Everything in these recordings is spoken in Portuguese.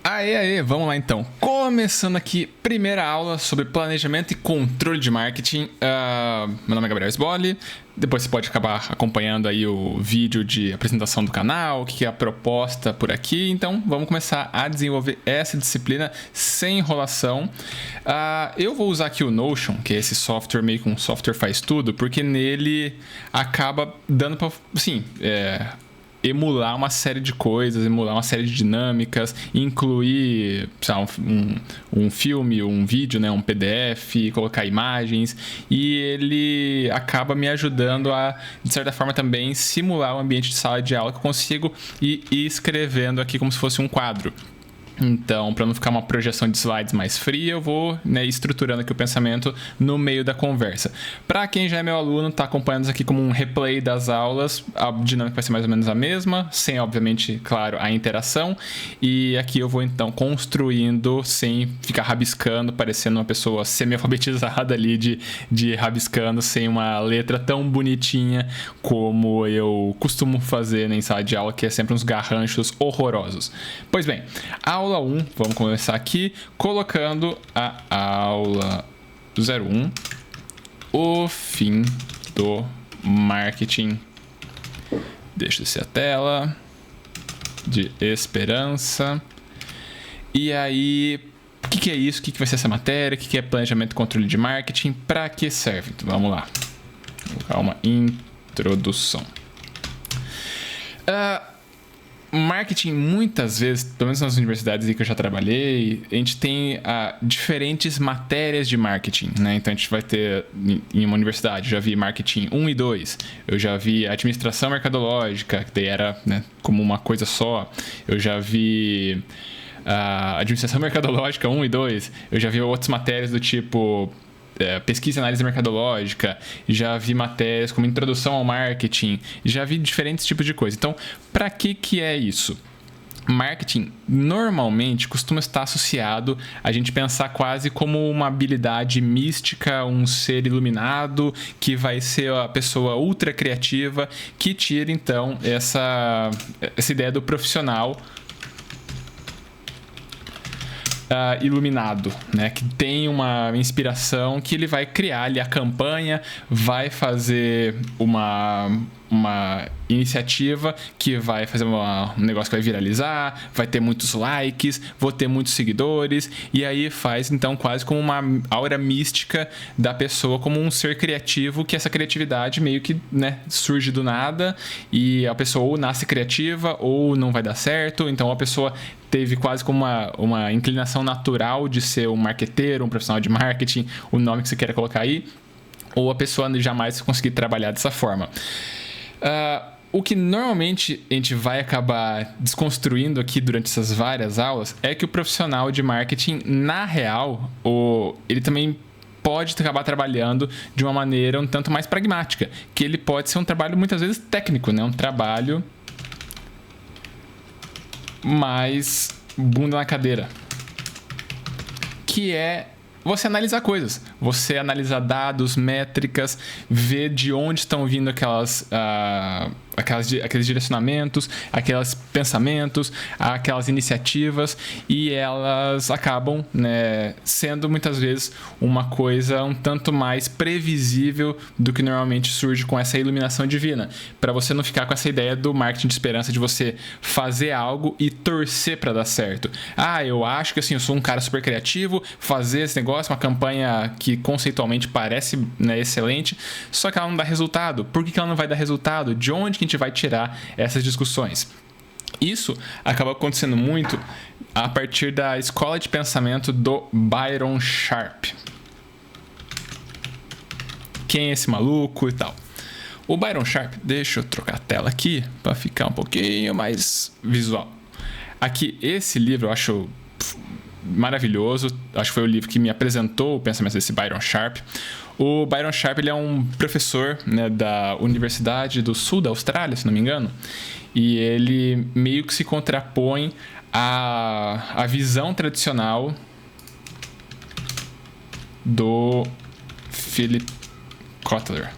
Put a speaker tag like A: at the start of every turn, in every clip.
A: Aê, vamos lá então. Começando aqui, primeira aula sobre planejamento e controle de marketing. Meu nome é Gabriel Sboli. Depois você pode acabar acompanhando aí o vídeo de apresentação do canal, o que é a proposta por aqui. Então, vamos começar a desenvolver essa disciplina sem enrolação. Eu vou usar aqui o Notion, que é esse software, meio que um software faz tudo, porque nele acaba dando para, assim, emular uma série de coisas, emular uma série de dinâmicas, incluir, sei lá, um filme, um vídeo, né, um PDF, colocar imagens, e ele acaba me ajudando a, de certa forma, também simular o ambiente de sala de aula que eu consigo ir escrevendo aqui como se fosse um quadro. Então, para não ficar uma projeção de slides mais fria, eu vou, estruturando aqui o pensamento no meio da conversa. Para quem já é meu aluno, está acompanhando isso aqui como um replay das aulas, a dinâmica vai ser mais ou menos a mesma, sem, obviamente, claro, a interação. E aqui eu vou, então, construindo sem ficar rabiscando, parecendo uma pessoa semi-alfabetizada ali de rabiscando, sem uma letra tão bonitinha como eu costumo fazer em sala de aula, que é sempre uns garranchos horrorosos. Pois bem, aula 1, vamos começar aqui colocando a aula 01, o fim do marketing. Deixa eu descer a tela de esperança. E aí, o que é isso? O que vai ser essa matéria? O que é planejamento e controle de marketing? Para que serve? Então, vamos lá. Vou colocar uma introdução. Marketing, muitas vezes, pelo menos nas universidades que eu já trabalhei, a gente tem diferentes matérias de marketing, né? Então, a gente vai ter, em uma universidade, já vi marketing 1 e 2, eu já vi administração mercadológica, que daí era, né, como uma coisa só, eu já vi administração mercadológica 1 e 2, eu já vi outras matérias do tipo pesquisa e análise mercadológica, já vi matérias como introdução ao marketing, já vi diferentes tipos de coisa. Então, para que é isso? Marketing normalmente costuma estar associado a gente pensar quase como uma habilidade mística, um ser iluminado que vai ser a pessoa ultra criativa que tira então essa ideia do profissional iluminado, né? Que tem uma inspiração que ele vai criar ali a campanha, vai fazer uma iniciativa que vai fazer um negócio que vai viralizar, vai ter muitos likes, vou ter muitos seguidores, e aí faz então quase como uma aura mística da pessoa como um ser criativo, que essa criatividade meio que, né, surge do nada, e a pessoa ou nasce criativa ou não vai dar certo. Então a pessoa teve quase como uma inclinação natural de ser um marqueteiro, um profissional de marketing, o nome que você queira colocar aí, ou a pessoa jamais conseguir trabalhar dessa forma. O que normalmente a gente vai acabar desconstruindo aqui durante essas várias aulas é que o profissional de marketing, na real, ele também pode acabar trabalhando de uma maneira um tanto mais pragmática, que ele pode ser um trabalho muitas vezes técnico, né? Um trabalho mais bunda na cadeira, que é você analisar coisas, você analisar dados, métricas, ver de onde estão vindo aqueles direcionamentos, aqueles pensamentos, aquelas iniciativas, e elas acabam, né, sendo muitas vezes uma coisa um tanto mais previsível do que normalmente surge com essa iluminação divina, para você não ficar com essa ideia do marketing de esperança de você fazer algo e torcer para dar certo. Eu acho que assim, eu sou um cara super criativo, fazer esse negócio, uma campanha que conceitualmente parece, né, excelente, só que ela não dá resultado. Por que ela não vai dar resultado? De onde que a gente vai tirar essas discussões? Isso acaba acontecendo muito a partir da escola de pensamento do Byron Sharp. Quem é esse maluco e tal? O Byron Sharp, deixa eu trocar a tela aqui para ficar um pouquinho mais visual. Aqui, esse livro eu acho maravilhoso, acho que foi o livro que me apresentou o pensamento desse Byron Sharp. O Byron Sharp, ele é um professor, né, da Universidade do Sul da Austrália, se não me engano, e ele meio que se contrapõe à visão tradicional do Philip Kotler.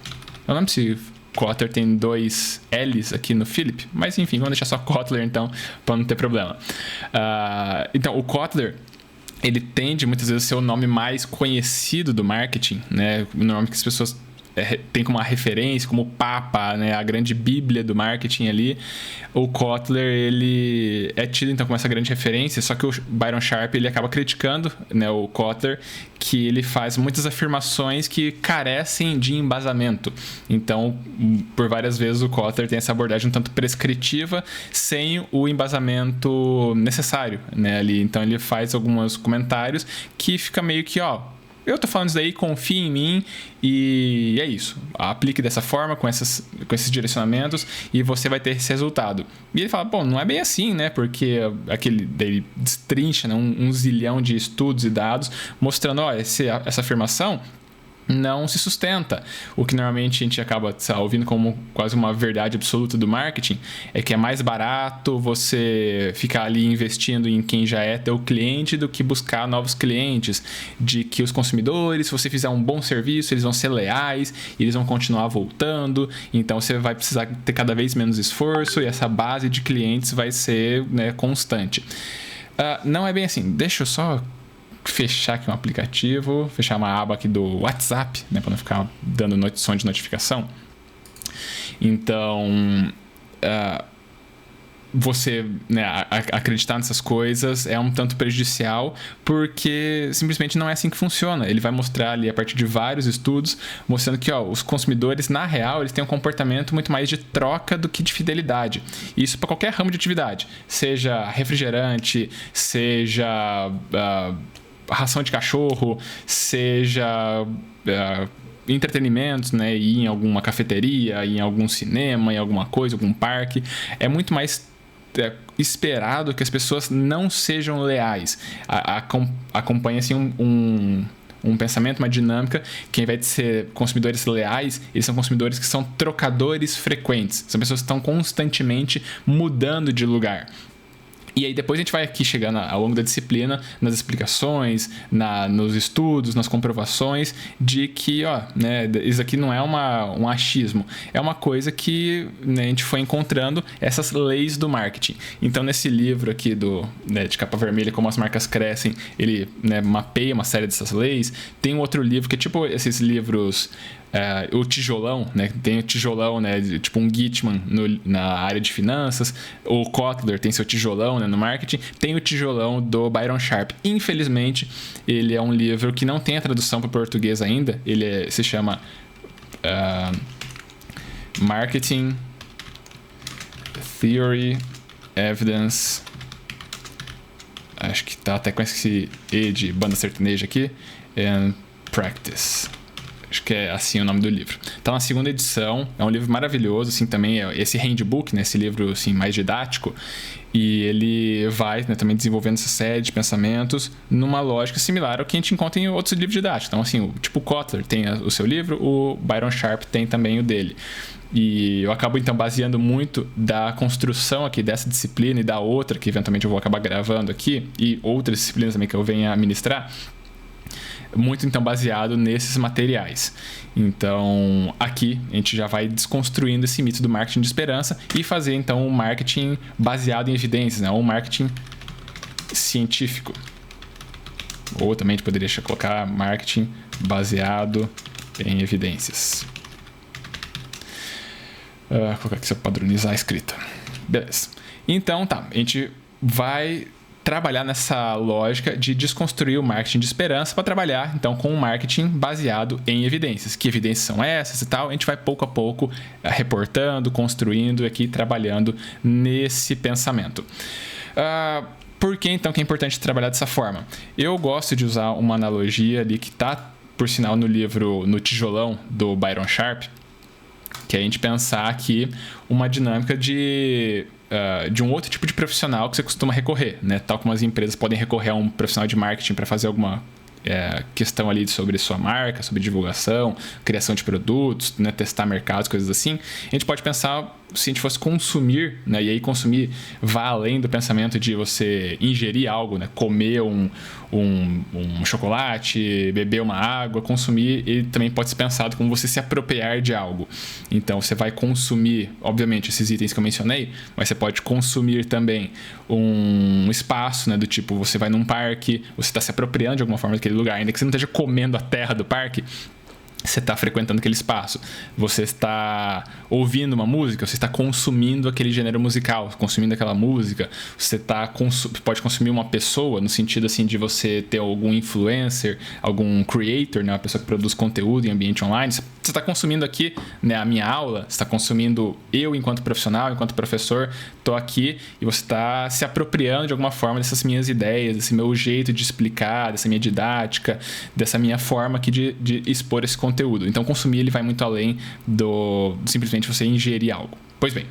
A: Eu não sei Kotler tem 2 L's aqui no Philip, mas enfim, vamos deixar só Kotler então, para não ter problema. Então, o Kotler, ele tende muitas vezes a ser o nome mais conhecido do marketing, né? O nome que as pessoas tem como uma referência, como o Papa, né? A grande bíblia do marketing ali. O Kotler, ele é tido então como essa grande referência, só que o Byron Sharp, ele acaba criticando, né, o Kotler, que ele faz muitas afirmações que carecem de embasamento. Então, por várias vezes o Kotler tem essa abordagem um tanto prescritiva, sem o embasamento necessário, né, ali. Então ele faz alguns comentários que fica meio que, eu tô falando isso daí, confie em mim e é isso. Aplique dessa forma, com esses direcionamentos, e você vai ter esse resultado. E ele fala, não é bem assim, né? Porque ele destrincha, né, um zilhão de estudos e dados mostrando, essa afirmação não se sustenta. O que normalmente a gente acaba ouvindo como quase uma verdade absoluta do marketing é que é mais barato você ficar ali investindo em quem já é teu cliente do que buscar novos clientes, de que os consumidores, se você fizer um bom serviço, eles vão ser leais e eles vão continuar voltando, então você vai precisar ter cada vez menos esforço e essa base de clientes vai ser, né, constante. Não é bem assim. Deixa eu só fechar aqui um aplicativo, fechar uma aba aqui do WhatsApp, né, para não ficar dando som de notificação. Então, você, né, acreditar nessas coisas é um tanto prejudicial, porque simplesmente não é assim que funciona. Ele vai mostrar ali, a partir de vários estudos, mostrando que os consumidores, na real, eles têm um comportamento muito mais de troca do que de fidelidade. Isso para qualquer ramo de atividade, seja refrigerante, seja ração de cachorro, seja entretenimentos, né, ir em alguma cafeteria, ir em algum cinema, em alguma coisa, algum parque. É muito mais esperado que as pessoas não sejam leais. Acompanha assim um pensamento, uma dinâmica, que ao invés de ser consumidores leais, eles são consumidores que são trocadores frequentes. São pessoas que estão constantemente mudando de lugar. E aí depois a gente vai aqui chegando ao longo da disciplina, nas explicações, nos estudos, nas comprovações de que, né, isso aqui não é um achismo, é uma coisa que, né, a gente foi encontrando essas leis do marketing. Então nesse livro aqui de capa vermelha, Como as Marcas Crescem, ele, né, mapeia uma série dessas leis. Tem um outro livro que é tipo esses livros... o tijolão, né? Tem o tijolão, né? Tipo um Gitman na área de finanças. O Kotler tem seu tijolão, né, no marketing. Tem o tijolão do Byron Sharp. Infelizmente, ele é um livro que não tem a tradução para o português ainda. Ele se chama Marketing Theory Evidence. Acho que tá até com esse E de banda sertaneja aqui. And Practice. Acho que é assim o nome do livro. Tá na segunda edição, é um livro maravilhoso, assim, também é esse handbook, né, esse livro assim, mais didático, e ele vai, né, também desenvolvendo essa série de pensamentos numa lógica similar ao que a gente encontra em outros livros didáticos. Então, assim, o Kotler tem o seu livro, o Byron Sharp tem também o dele. E eu acabo, então, baseando muito da construção aqui dessa disciplina e da outra, que eventualmente eu vou acabar gravando aqui, e outras disciplinas também que eu venho a ministrar, muito então baseado nesses materiais. Então aqui a gente já vai desconstruindo esse mito do marketing de esperança e fazer então um marketing baseado em evidências, né? Ou um marketing científico. Ou também a gente poderia colocar marketing baseado em evidências. Vou colocar aqui para padronizar a escrita. Beleza. Então tá, a gente vai trabalhar nessa lógica de desconstruir o marketing de esperança para trabalhar, então, com um marketing baseado em evidências. Que evidências são essas e tal? A gente vai pouco a pouco reportando, construindo e aqui trabalhando nesse pensamento. Por que, então, que é importante trabalhar dessa forma? Eu gosto de usar uma analogia ali que está, por sinal, no livro No Tijolão, do Byron Sharp, que é a gente pensar aqui uma dinâmica de um outro tipo de profissional que você costuma recorrer, né? Tal como as empresas podem recorrer a um profissional de marketing para fazer alguma questão ali sobre sua marca, sobre divulgação, criação de produtos, né? Testar mercados, coisas assim. A gente pode pensar se a gente fosse consumir, né, e aí consumir vai além do pensamento de você ingerir algo, né, comer um chocolate, beber uma água, consumir, ele também pode ser pensado como você se apropriar de algo. Então você vai consumir, obviamente, esses itens que eu mencionei, mas você pode consumir também um espaço, né, do tipo, você vai num parque, você está se apropriando de alguma forma daquele lugar, ainda que você não esteja comendo a terra do parque, você está frequentando aquele espaço, você está ouvindo uma música, você está consumindo aquele gênero musical, consumindo aquela música, você pode consumir uma pessoa, no sentido assim de você ter algum influencer, algum creator, né, uma pessoa que produz conteúdo em ambiente online, você está consumindo aqui, né, a minha aula, você está consumindo eu enquanto profissional, enquanto professor, estou aqui e você está se apropriando de alguma forma dessas minhas ideias, desse meu jeito de explicar, dessa minha didática, dessa minha forma aqui de expor esse conteúdo. Então, consumir ele vai muito além do simplesmente você ingerir algo. Pois bem,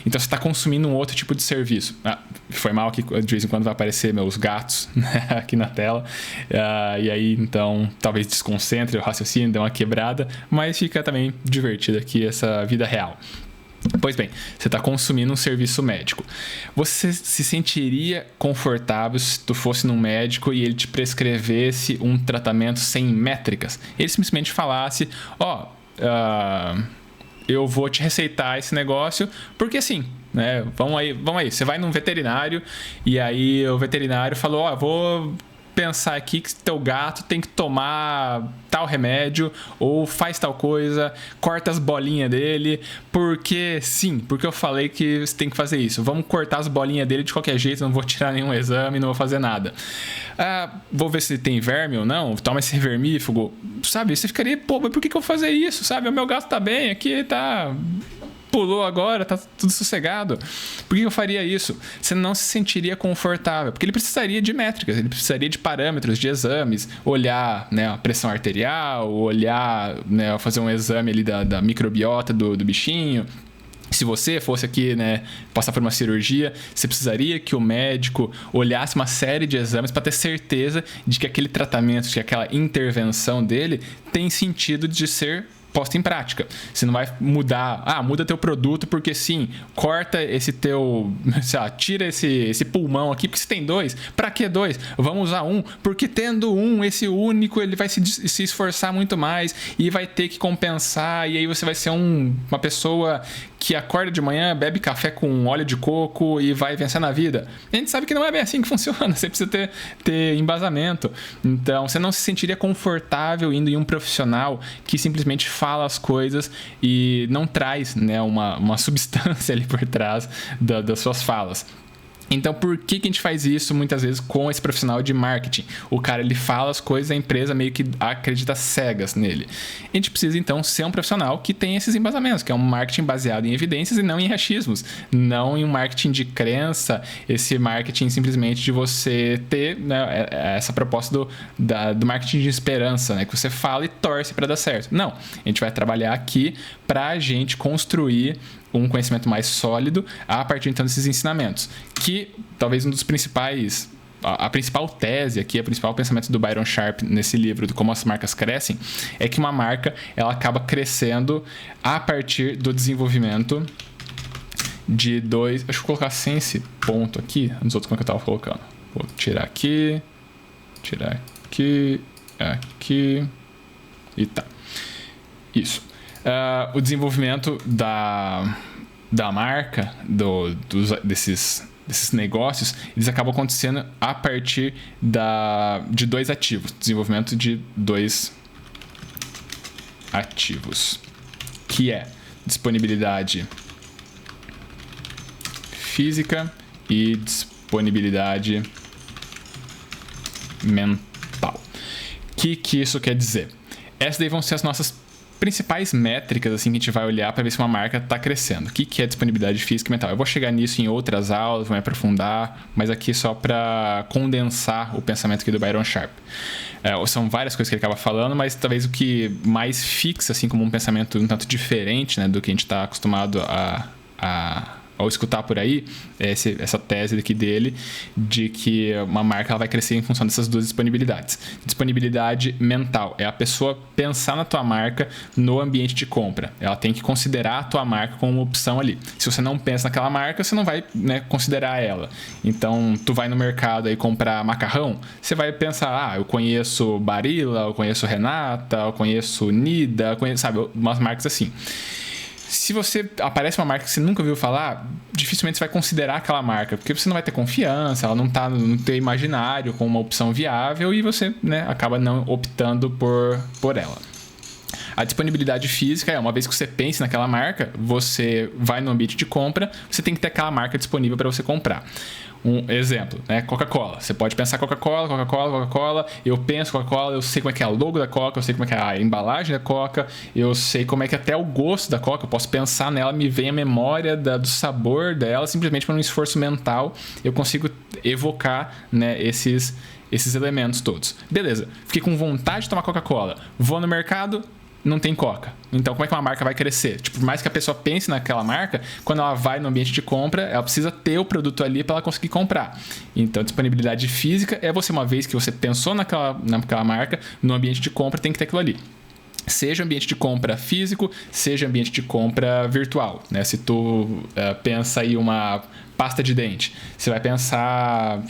A: então você está consumindo um outro tipo de serviço. Foi mal que de vez em quando vai aparecer meus gatos, né, aqui na tela. E aí, então, talvez desconcentre o raciocínio, dê uma quebrada, mas fica também divertido aqui essa vida real. Pois bem, você está consumindo um serviço médico. Você se sentiria confortável se tu fosse num médico e ele te prescrevesse um tratamento sem métricas? Ele simplesmente falasse, eu vou te receitar esse negócio porque sim, né? Vamos aí. Você vai num veterinário e aí o veterinário falou, vou pensar aqui que teu gato tem que tomar tal remédio ou faz tal coisa, corta as bolinhas dele, porque sim, porque eu falei que você tem que fazer isso. Vamos cortar as bolinhas dele de qualquer jeito, não vou tirar nenhum exame, não vou fazer nada. Vou ver se tem verme ou não, toma esse vermífugo, sabe? Você ficaria, mas por que eu vou fazer isso, sabe? O meu gato tá bem, aqui tá... pulou agora, tá tudo sossegado. Por que eu faria isso? Você não se sentiria confortável, porque ele precisaria de métricas, ele precisaria de parâmetros, de exames, olhar, né, a pressão arterial, olhar, né, fazer um exame ali da microbiota do bichinho. Se você fosse aqui, né, passar por uma cirurgia, você precisaria que o médico olhasse uma série de exames para ter certeza de que aquele tratamento, de que aquela intervenção dele tem sentido de ser posta em prática. Você não vai mudar, muda teu produto porque sim, corta esse teu, sei lá, tira esse pulmão aqui porque você tem dois. Pra que dois? Vamos usar um, porque tendo esse único, ele vai se esforçar muito mais e vai ter que compensar, e aí você vai ser uma pessoa que acorda de manhã, bebe café com óleo de coco e vai vencer na vida. A gente sabe que não é bem assim que funciona, você precisa ter embasamento. Então, você não se sentiria confortável indo em um profissional que simplesmente fala as coisas e não traz, né, uma substância ali por trás das suas falas. Então, por que a gente faz isso muitas vezes com esse profissional de marketing? O cara, ele fala as coisas, a empresa meio que acredita cegas nele. A gente precisa, então, ser um profissional que tem esses embasamentos, que é um marketing baseado em evidências e não em achismos. Não em um marketing de crença, esse marketing simplesmente de você ter, né, essa proposta do marketing de esperança, né, que você fala e torce para dar certo. Não, a gente vai trabalhar aqui para a gente construir um conhecimento mais sólido a partir então desses ensinamentos, que talvez um dos principais, a principal tese aqui, o principal pensamento do Byron Sharp nesse livro de como as marcas crescem, é que uma marca ela acaba crescendo a partir do desenvolvimento de dois, deixa eu colocar sem esse ponto aqui, nos outros como que eu estava colocando, vou tirar aqui e tá, isso. O desenvolvimento da marca, desses negócios, eles acabam acontecendo a partir de dois ativos. Desenvolvimento de dois ativos, que é disponibilidade física e disponibilidade mental. O que isso quer dizer? Essas daí vão ser as nossas principais métricas assim, que a gente vai olhar para ver se uma marca está crescendo. O que é disponibilidade física e mental? Eu vou chegar nisso em outras aulas, vou me aprofundar, mas aqui só para condensar o pensamento aqui do Byron Sharp. São várias coisas que ele acaba falando, mas talvez o que mais fixa assim, como um pensamento um tanto diferente, né, do que a gente está acostumado a ao escutar por aí essa tese aqui dele de que uma marca ela vai crescer em função dessas duas disponibilidades. Disponibilidade mental é a pessoa pensar na tua marca no ambiente de compra. Ela tem que considerar a tua marca como uma opção ali. Se você não pensa naquela marca, você não vai, né, considerar ela. Então, tu vai no mercado aí comprar macarrão, você vai pensar, eu conheço Barilla, eu conheço Renata, eu conheço Nida, eu conheço, sabe, umas marcas assim. Se você aparece uma marca que você nunca ouviu falar, dificilmente você vai considerar aquela marca, porque você não vai ter confiança, ela não está no teu imaginário como uma opção viável e você, né, acaba não optando por ela. A disponibilidade física é, uma vez que você pense naquela marca, você vai no ambiente de compra, você tem que ter aquela marca disponível para você comprar. Um exemplo, né? Coca-Cola. Você pode pensar Coca-Cola. Eu penso Coca-Cola, eu sei como é que é a logo da Coca, eu sei como é que é a embalagem da Coca, eu sei como é que até o gosto da Coca, eu posso pensar nela, me vem a memória do sabor dela, simplesmente por um esforço mental, eu consigo evocar, né, esses elementos todos. Beleza, fiquei com vontade de tomar Coca-Cola. Vou no mercado, não tem Coca. Então, como é que uma marca vai crescer? Tipo, por mais que a pessoa pense naquela marca, quando ela vai no ambiente de compra, ela precisa ter o produto ali para ela conseguir comprar. Então, disponibilidade física é você, uma vez que você pensou naquela marca, no ambiente de compra tem que ter aquilo ali. Seja ambiente de compra físico, seja ambiente de compra virtual, né? Se tu pensa aí uma pasta de dente, você vai pensar,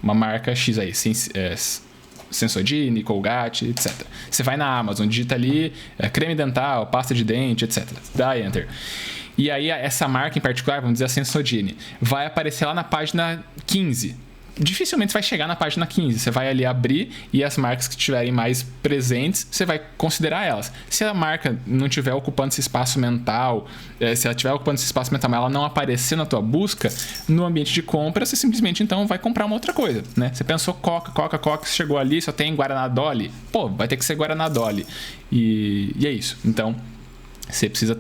A: uma marca X aí, Sensodyne, Colgate, etc. Você vai na Amazon, digita ali creme dental, pasta de dente, etc. Dá Enter. E aí essa marca em particular, vamos dizer a Sensodyne, vai aparecer lá na página 15. Dificilmente você vai chegar na página 15. Você vai ali abrir e as marcas que estiverem mais presentes, você vai considerar elas. Se a marca não estiver ocupando esse espaço mental, se ela estiver ocupando esse espaço mental, mas ela não aparecer na tua busca, no ambiente de compra, você simplesmente então vai comprar uma outra coisa, né? Você pensou Coca, você chegou ali, só tem Guaraná Dolly. Pô, vai ter que ser Guaraná Dolly. E é isso. Então, você precisa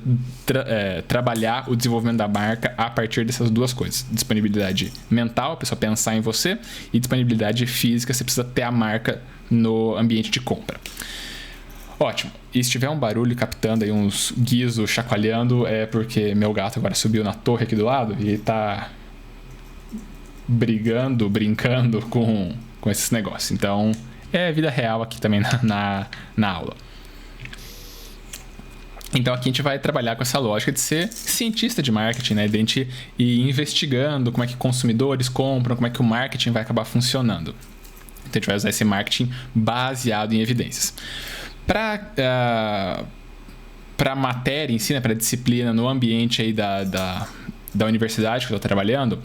A: trabalhar o desenvolvimento da marca a partir dessas duas coisas. Disponibilidade mental, a pessoa pensar em você, e disponibilidade física, você precisa ter a marca no ambiente de compra. Ótimo. E se tiver um barulho captando aí, uns guizos chacoalhando, é porque meu gato agora subiu na torre aqui do lado e tá brincando com esses negócios. Então, é vida real aqui também na aula. Então aqui a gente vai trabalhar com essa lógica de ser cientista de marketing, né? De a gente ir investigando como é que consumidores compram, como é que o marketing vai acabar funcionando. Então a gente vai usar esse marketing baseado em evidências. Para a matéria em si, né? Para a disciplina no ambiente aí da universidade que eu estou trabalhando,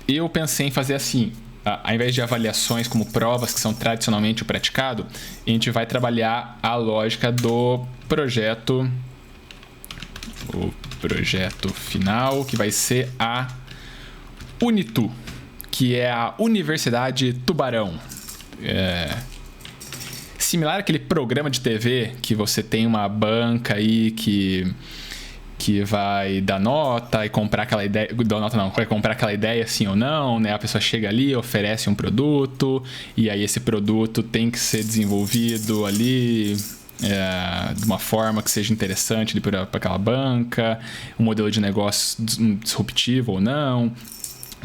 A: eu pensei em fazer assim. Ao invés de avaliações como provas, que são tradicionalmente o praticado, a gente vai trabalhar a lógica do projeto, o projeto final, que vai ser a Unitu, que é a Universidade Tubarão. Similar àquele programa de TV que você tem uma banca aí que vai dar nota e comprar aquela ideia, vai comprar aquela ideia sim ou não, né? A pessoa chega ali, oferece um produto e aí esse produto tem que ser desenvolvido ali de uma forma que seja interessante para aquela banca, um modelo de negócio disruptivo ou não.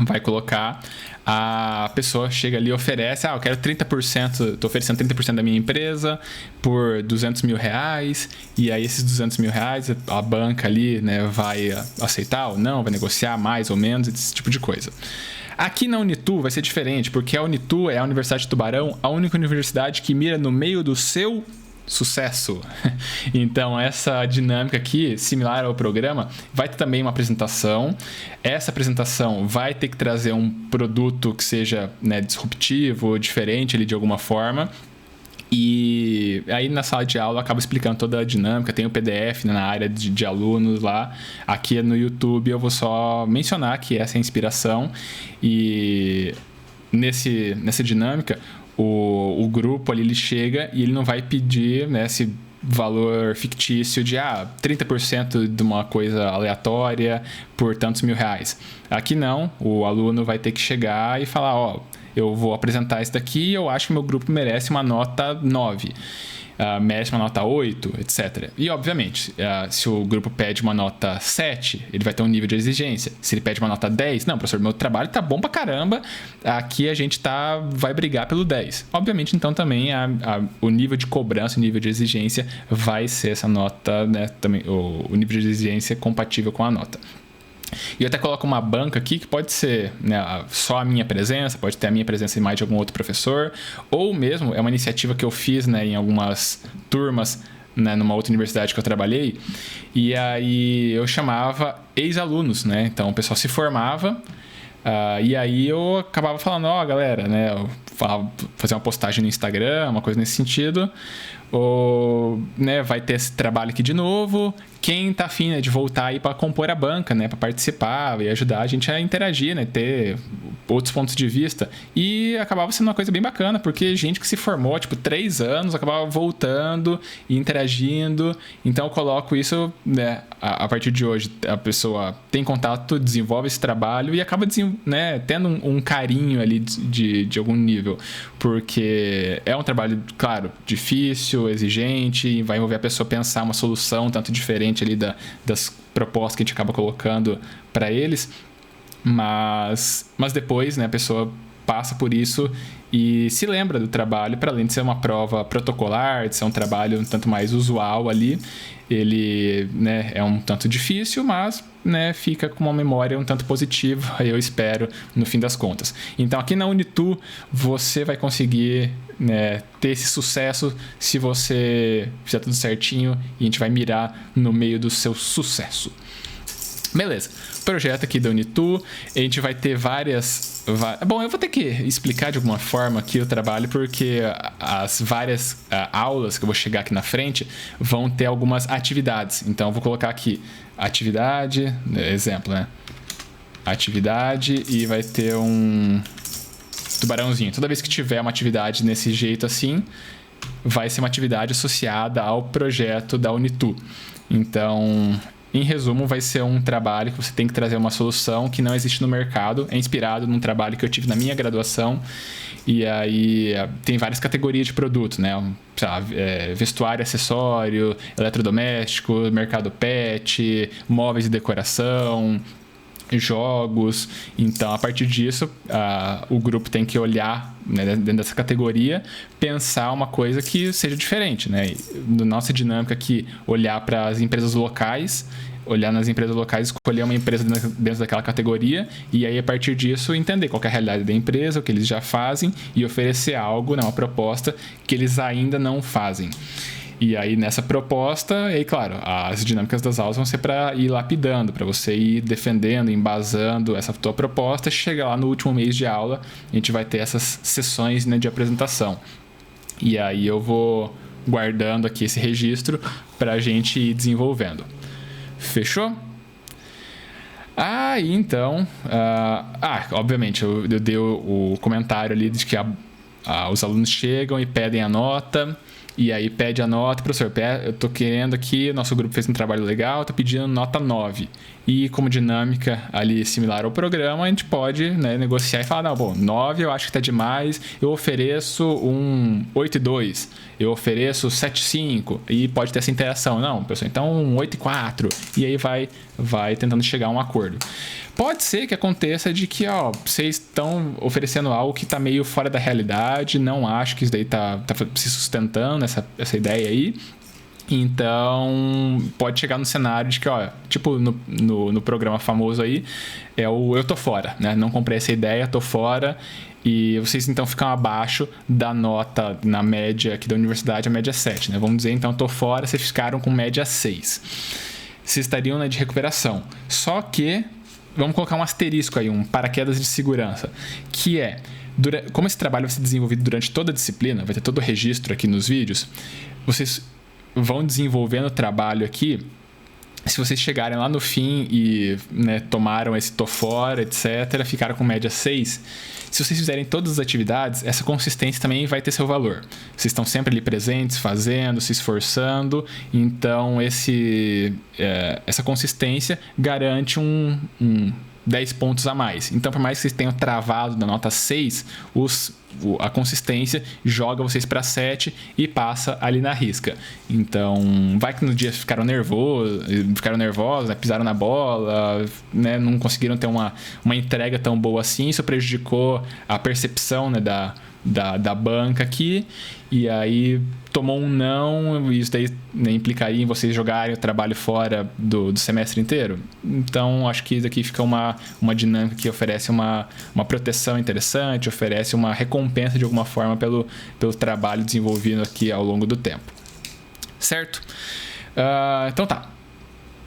A: Vai colocar, a pessoa chega ali e oferece, eu quero 30%, estou oferecendo 30% da minha empresa por R$200 mil, e aí esses R$200 mil, a banca ali, né, vai aceitar ou não, vai negociar mais ou menos, esse tipo de coisa. Aqui na Unitu vai ser diferente, porque a Unitu é a Universidade de Tubarão, a única universidade que mira no meio do seu sucesso. Então essa dinâmica aqui, similar ao programa, vai ter também uma apresentação. Essa apresentação vai ter que trazer um produto que seja, né, disruptivo, diferente ali de alguma forma. E aí na sala de aula eu acabo explicando toda a dinâmica. Tem o PDF, né, na área de alunos lá. Aqui no YouTube eu vou só mencionar que essa é a inspiração. E nessa dinâmica o grupo ali, ele chega e ele não vai pedir, né, esse valor fictício de 30% de uma coisa aleatória por tantos mil reais. Aqui não, o aluno vai ter que chegar e falar, eu vou apresentar isso daqui e eu acho que meu grupo merece uma nota 9. merece uma nota 8, etc. E, obviamente, se o grupo pede uma nota 7, ele vai ter um nível de exigência. Se ele pede uma nota 10, não, professor, meu trabalho tá bom pra caramba, aqui a gente vai brigar pelo 10. Obviamente, então, também o nível de cobrança, o nível de exigência vai ser essa nota, né, também, o nível de exigência compatível com a nota. E eu até coloco uma banca aqui que pode ser, né, só a minha presença, pode ter a minha presença e mais de algum outro professor, ou mesmo é uma iniciativa que eu fiz, né, em algumas turmas, né, numa outra universidade que eu trabalhei, e aí eu chamava ex-alunos, né, então o pessoal se formava, e aí eu acabava falando, galera, né, eu fazer uma postagem no Instagram, uma coisa nesse sentido, ou, né, vai ter esse trabalho aqui de novo, quem tá afim, né, de voltar aí para compor a banca, né, para participar e ajudar a gente a interagir, né, ter outros pontos de vista. E acabava sendo uma coisa bem bacana, porque gente que se formou, 3 anos, acabava voltando e interagindo. Então eu coloco isso, né, a partir de hoje, a pessoa tem contato, desenvolve esse trabalho e acaba, né, tendo um carinho ali de algum nível, porque é um trabalho, claro, difícil, exigente, vai envolver a pessoa pensar uma solução tanto diferente ali das propostas que a gente acaba colocando para eles, mas depois, né, a pessoa passa por isso e se lembra do trabalho, para além de ser uma prova protocolar, de ser um trabalho um tanto mais usual ali, ele, né, é um tanto difícil, mas, né, fica com uma memória um tanto positiva, eu espero, no fim das contas. Então, aqui na Unitu, você vai conseguir, né, ter esse sucesso se você fizer tudo certinho, e a gente vai mirar no meio do seu sucesso. Beleza, projeto aqui da Unitu, a gente vai ter várias... Bom, eu vou ter que explicar de alguma forma aqui o trabalho, porque as várias aulas que eu vou chegar aqui na frente vão ter algumas atividades. Então, eu vou colocar aqui atividade, exemplo, né? Atividade, e vai ter um tubarãozinho. Toda vez que tiver uma atividade desse jeito assim, vai ser uma atividade associada ao projeto da Unitu. Então... em resumo, vai ser um trabalho que você tem que trazer uma solução que não existe no mercado. É inspirado num trabalho que eu tive na minha graduação. E aí tem várias categorias de produtos, né? Sei lá, vestuário, acessório, eletrodoméstico, mercado pet, móveis e decoração, jogos. Então, a partir disso, o grupo tem que olhar, né, dentro dessa categoria, pensar uma coisa que seja diferente, né? Na nossa dinâmica aqui, olhar para as empresas locais, olhar nas empresas locais, escolher uma empresa dentro daquela categoria e aí, a partir disso, entender qual que é a realidade da empresa, o que eles já fazem e oferecer algo, né, uma proposta que eles ainda não fazem. E aí, nessa proposta, e aí, claro, as dinâmicas das aulas vão ser para ir lapidando, para você ir defendendo, embasando essa tua proposta. Chega lá no último mês de aula, a gente vai ter essas sessões, né, de apresentação. E aí eu vou guardando aqui esse registro para a gente ir desenvolvendo. Fechou? Então... obviamente, eu dei o comentário ali de que os alunos chegam e pedem a nota... E aí pede a nota, professor, eu tô querendo aqui, nosso grupo fez um trabalho legal, tô pedindo nota 9. E como dinâmica ali similar ao programa, a gente pode, né, negociar e falar, não, bom, 9 eu acho que tá demais, eu ofereço um 8,2, eu ofereço 7,5, e pode ter essa interação. Não, pessoal, então um 8,4, e aí vai tentando chegar a um acordo. Pode ser que aconteça de que, vocês estão oferecendo algo que está meio fora da realidade, não acho que isso daí tá se sustentando, essa ideia aí. Então, pode chegar no cenário de que, tipo no programa famoso aí, é o eu tô fora, né? Não comprei essa ideia, tô fora. E vocês, então, ficam abaixo da nota na média aqui da universidade, a média 7, né? Vamos dizer, então, tô fora, vocês ficaram com média 6. Vocês estariam, né, de recuperação. Só que... vamos colocar um asterisco aí, um paraquedas de segurança, que é, como esse trabalho vai ser desenvolvido durante toda a disciplina, vai ter todo o registro aqui nos vídeos, vocês vão desenvolvendo o trabalho aqui. Se vocês chegarem lá no fim e, né, tomaram esse tô fora, etc., ficaram com média 6, se vocês fizerem todas as atividades, essa consistência também vai ter seu valor. Vocês estão sempre ali presentes, fazendo, se esforçando, então essa consistência garante um 10 pontos a mais. Então, por mais que vocês tenham travado na nota 6, a consistência joga vocês para 7 e passa ali na risca. Então, vai que no dia ficaram nervosos, né, pisaram na bola, né, não conseguiram ter uma entrega tão boa assim, isso prejudicou a percepção, né, da banca aqui, e aí tomou um não, e isso daí, né, implicaria em vocês jogarem o trabalho fora do semestre inteiro. Então, acho que isso aqui fica uma dinâmica que oferece uma proteção interessante, oferece uma recompensa de alguma forma pelo trabalho desenvolvido aqui ao longo do tempo. Certo? Então tá.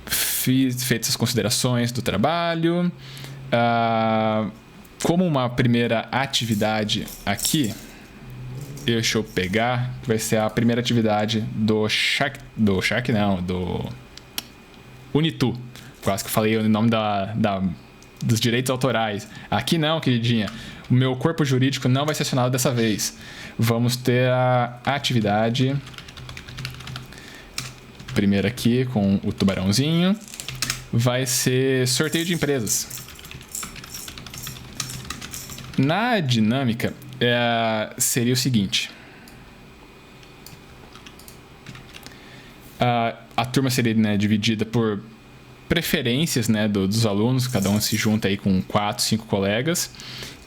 A: Feitas as considerações do trabalho. Como uma primeira atividade aqui, deixa eu pegar, vai ser a primeira atividade do Unitu. Quase que eu falei o nome dos direitos autorais. Aqui não, queridinha. O meu corpo jurídico não vai ser acionado dessa vez. Vamos ter a atividade primeiro aqui com o tubarãozinho. Vai ser sorteio de empresas. Na dinâmica, seria o seguinte. A turma seria, né, dividida por preferências, né, dos alunos. Cada um se junta aí com 4, 5 colegas.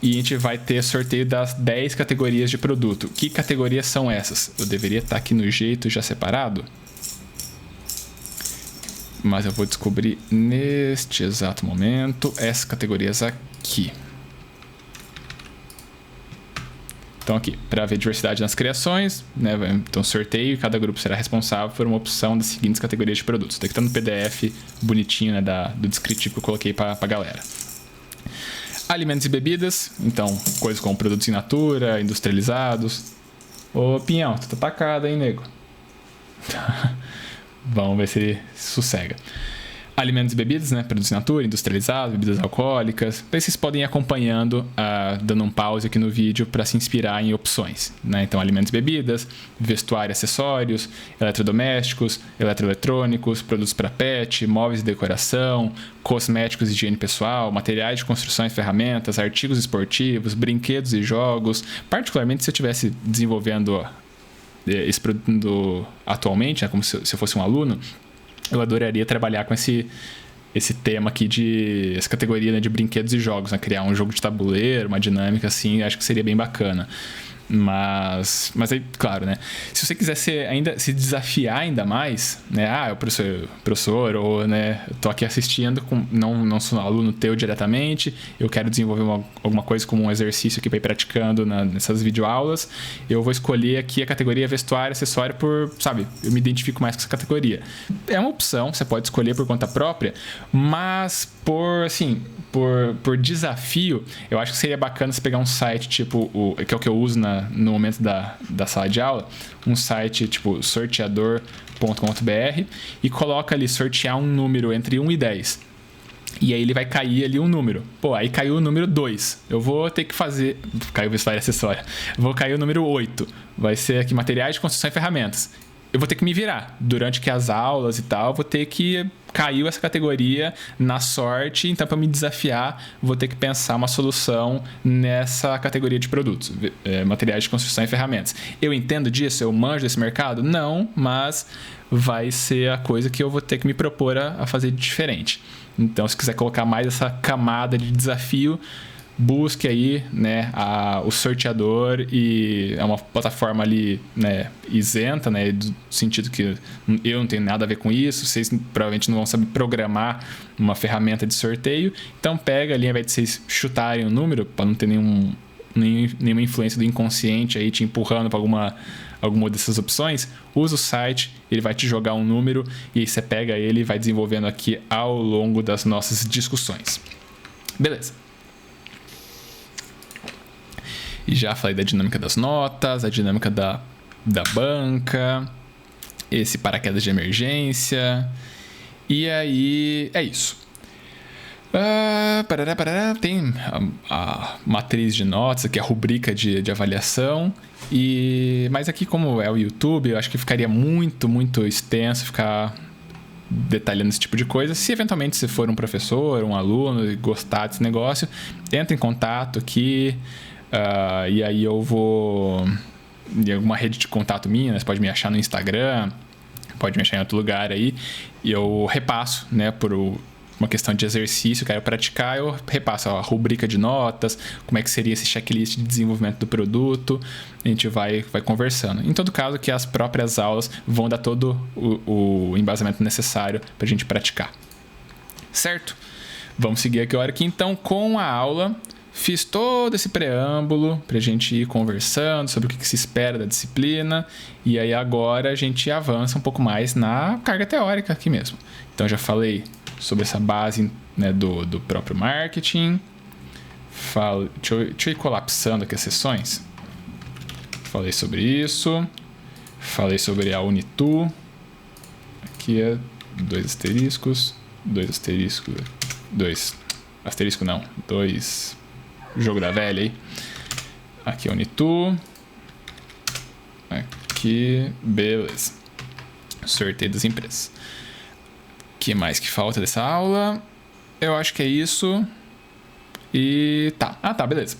A: E a gente vai ter sorteio das 10 categorias de produto. Que categorias são essas? Eu deveria estar aqui no jeito já separado. Mas eu vou descobrir neste exato momento essas categorias aqui. Então aqui, para ver diversidade nas criações, né, então sorteio e cada grupo será responsável por uma opção das seguintes categorias de produtos. Daqui tá no PDF bonitinho, né, do descritivo que eu coloquei para a galera. Alimentos e bebidas, então coisas como produtos in natura, industrializados. Ô Pinhão, tu tá atacado, hein, nego? Vamos ver se ele sossega. Alimentos e bebidas, né? Produtos in natura, industrializados, bebidas alcoólicas. Daí vocês podem ir acompanhando, dando um pause aqui no vídeo para se inspirar em opções, né? Então, alimentos e bebidas, vestuário e acessórios, eletrodomésticos, eletroeletrônicos, produtos para pet, móveis e decoração, cosméticos e higiene pessoal, materiais de construção e ferramentas, artigos esportivos, brinquedos e jogos. Particularmente, se eu estivesse desenvolvendo esse produto atualmente, né, como se eu fosse um aluno, eu adoraria trabalhar com esse tema aqui essa categoria, né, de brinquedos e jogos, né? Criar um jogo de tabuleiro, uma dinâmica assim, acho que seria bem bacana. Mas aí, claro, né? Se você quiser se desafiar ainda mais, né? Eu professor, ou, né, eu tô aqui assistindo, não sou aluno teu diretamente, eu quero desenvolver alguma coisa como um exercício aqui para ir praticando nessas videoaulas, eu vou escolher aqui a categoria vestuário, acessório eu me identifico mais com essa categoria. É uma opção, você pode escolher por conta própria, mas por desafio, eu acho que seria bacana você pegar um site tipo, que é o que eu uso no momento da sala de aula, um site tipo sorteador.com.br, e coloca ali sortear um número entre 1 e 10. E aí ele vai cair ali um número. Aí caiu o número 2. Eu vou ter que fazer... Caiu o vestuário e acessório. Vou cair o número 8. Vai ser aqui materiais de construção e ferramentas. Eu vou ter que me virar. Durante que as aulas e tal, vou ter que... Caiu essa categoria na sorte, então para me desafiar, vou ter que pensar uma solução nessa categoria de produtos, materiais de construção e ferramentas. Eu entendo disso? Eu manjo desse mercado? Não, mas vai ser a coisa que eu vou ter que me propor a fazer de diferente. Então, se quiser colocar mais essa camada de desafio, busque aí, né, o sorteador, e é uma plataforma ali, né, isenta, né, do sentido que eu não tenho nada a ver com isso, vocês provavelmente não vão saber programar uma ferramenta de sorteio, então pega ali, ao invés de vocês chutarem um número, para não ter nenhuma influência do inconsciente aí te empurrando para alguma dessas opções, usa o site, ele vai te jogar um número, e aí você pega ele e vai desenvolvendo aqui ao longo das nossas discussões. Beleza. E já falei da dinâmica das notas, a dinâmica da banca, esse paraquedas de emergência. E aí, é isso. Tem a matriz de notas, aqui a rubrica de avaliação. Mas aqui, como é o YouTube, eu acho que ficaria muito, muito extenso, ficar detalhando esse tipo de coisa. Se eventualmente você for um professor, um aluno e gostar desse negócio, entra em contato aqui, e aí eu vou em alguma rede de contato minha, né? Você pode me achar no Instagram, pode me achar em outro lugar aí, e eu repasso, né, por uma questão de exercício, quero praticar, eu repasso a rubrica de notas, como é que seria esse checklist de desenvolvimento do produto, a gente vai conversando. Em todo caso, que as próprias aulas vão dar todo o embasamento necessário para a gente praticar. Certo? Vamos seguir aqui então com a aula. Fiz todo esse preâmbulo para a gente ir conversando sobre o que se espera da disciplina, e aí agora a gente avança um pouco mais na carga teórica aqui mesmo. Então já falei sobre essa base, né, do próprio marketing. Deixa eu ir colapsando aqui as sessões. Falei sobre isso. Falei sobre a Unitu. Aqui é 2 asteriscos. 2 jogo da velha aí. Aqui é Unitu. Aqui, beleza. Sorteio das empresas. O que mais que falta dessa aula? Eu acho que é isso. E tá. Beleza.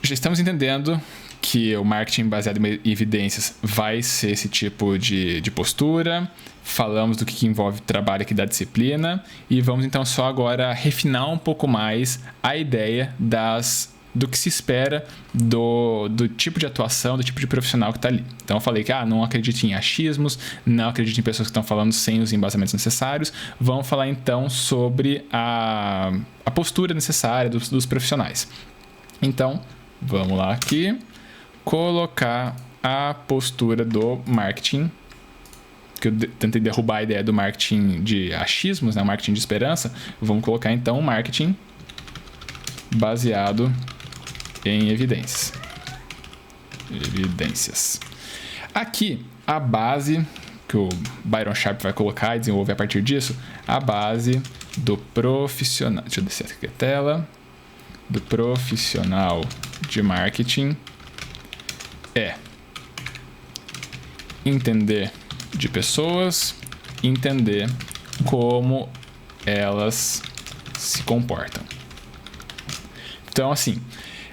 A: Já estamos entendendo que o marketing baseado em evidências vai ser esse tipo de postura. Falamos do que envolve o trabalho aqui da disciplina. E vamos então só agora refinar um pouco mais a ideia do que se espera do tipo de atuação, do tipo de profissional que está ali. Então eu falei que não acredito em achismos, não acredito em pessoas que estão falando sem os embasamentos necessários. Vamos falar então sobre a postura necessária dos profissionais. Então, vamos lá aqui. Colocar a postura do marketing, que eu tentei derrubar a ideia do marketing de achismos, né, o marketing de esperança. Vamos colocar então o marketing baseado em evidências. Aqui, a base que o Byron Sharp vai colocar e desenvolver a partir disso, a base do profissional. Deixa eu descer aqui a tela. Do profissional de marketing é entender de pessoas, entender como elas se comportam. Então, assim,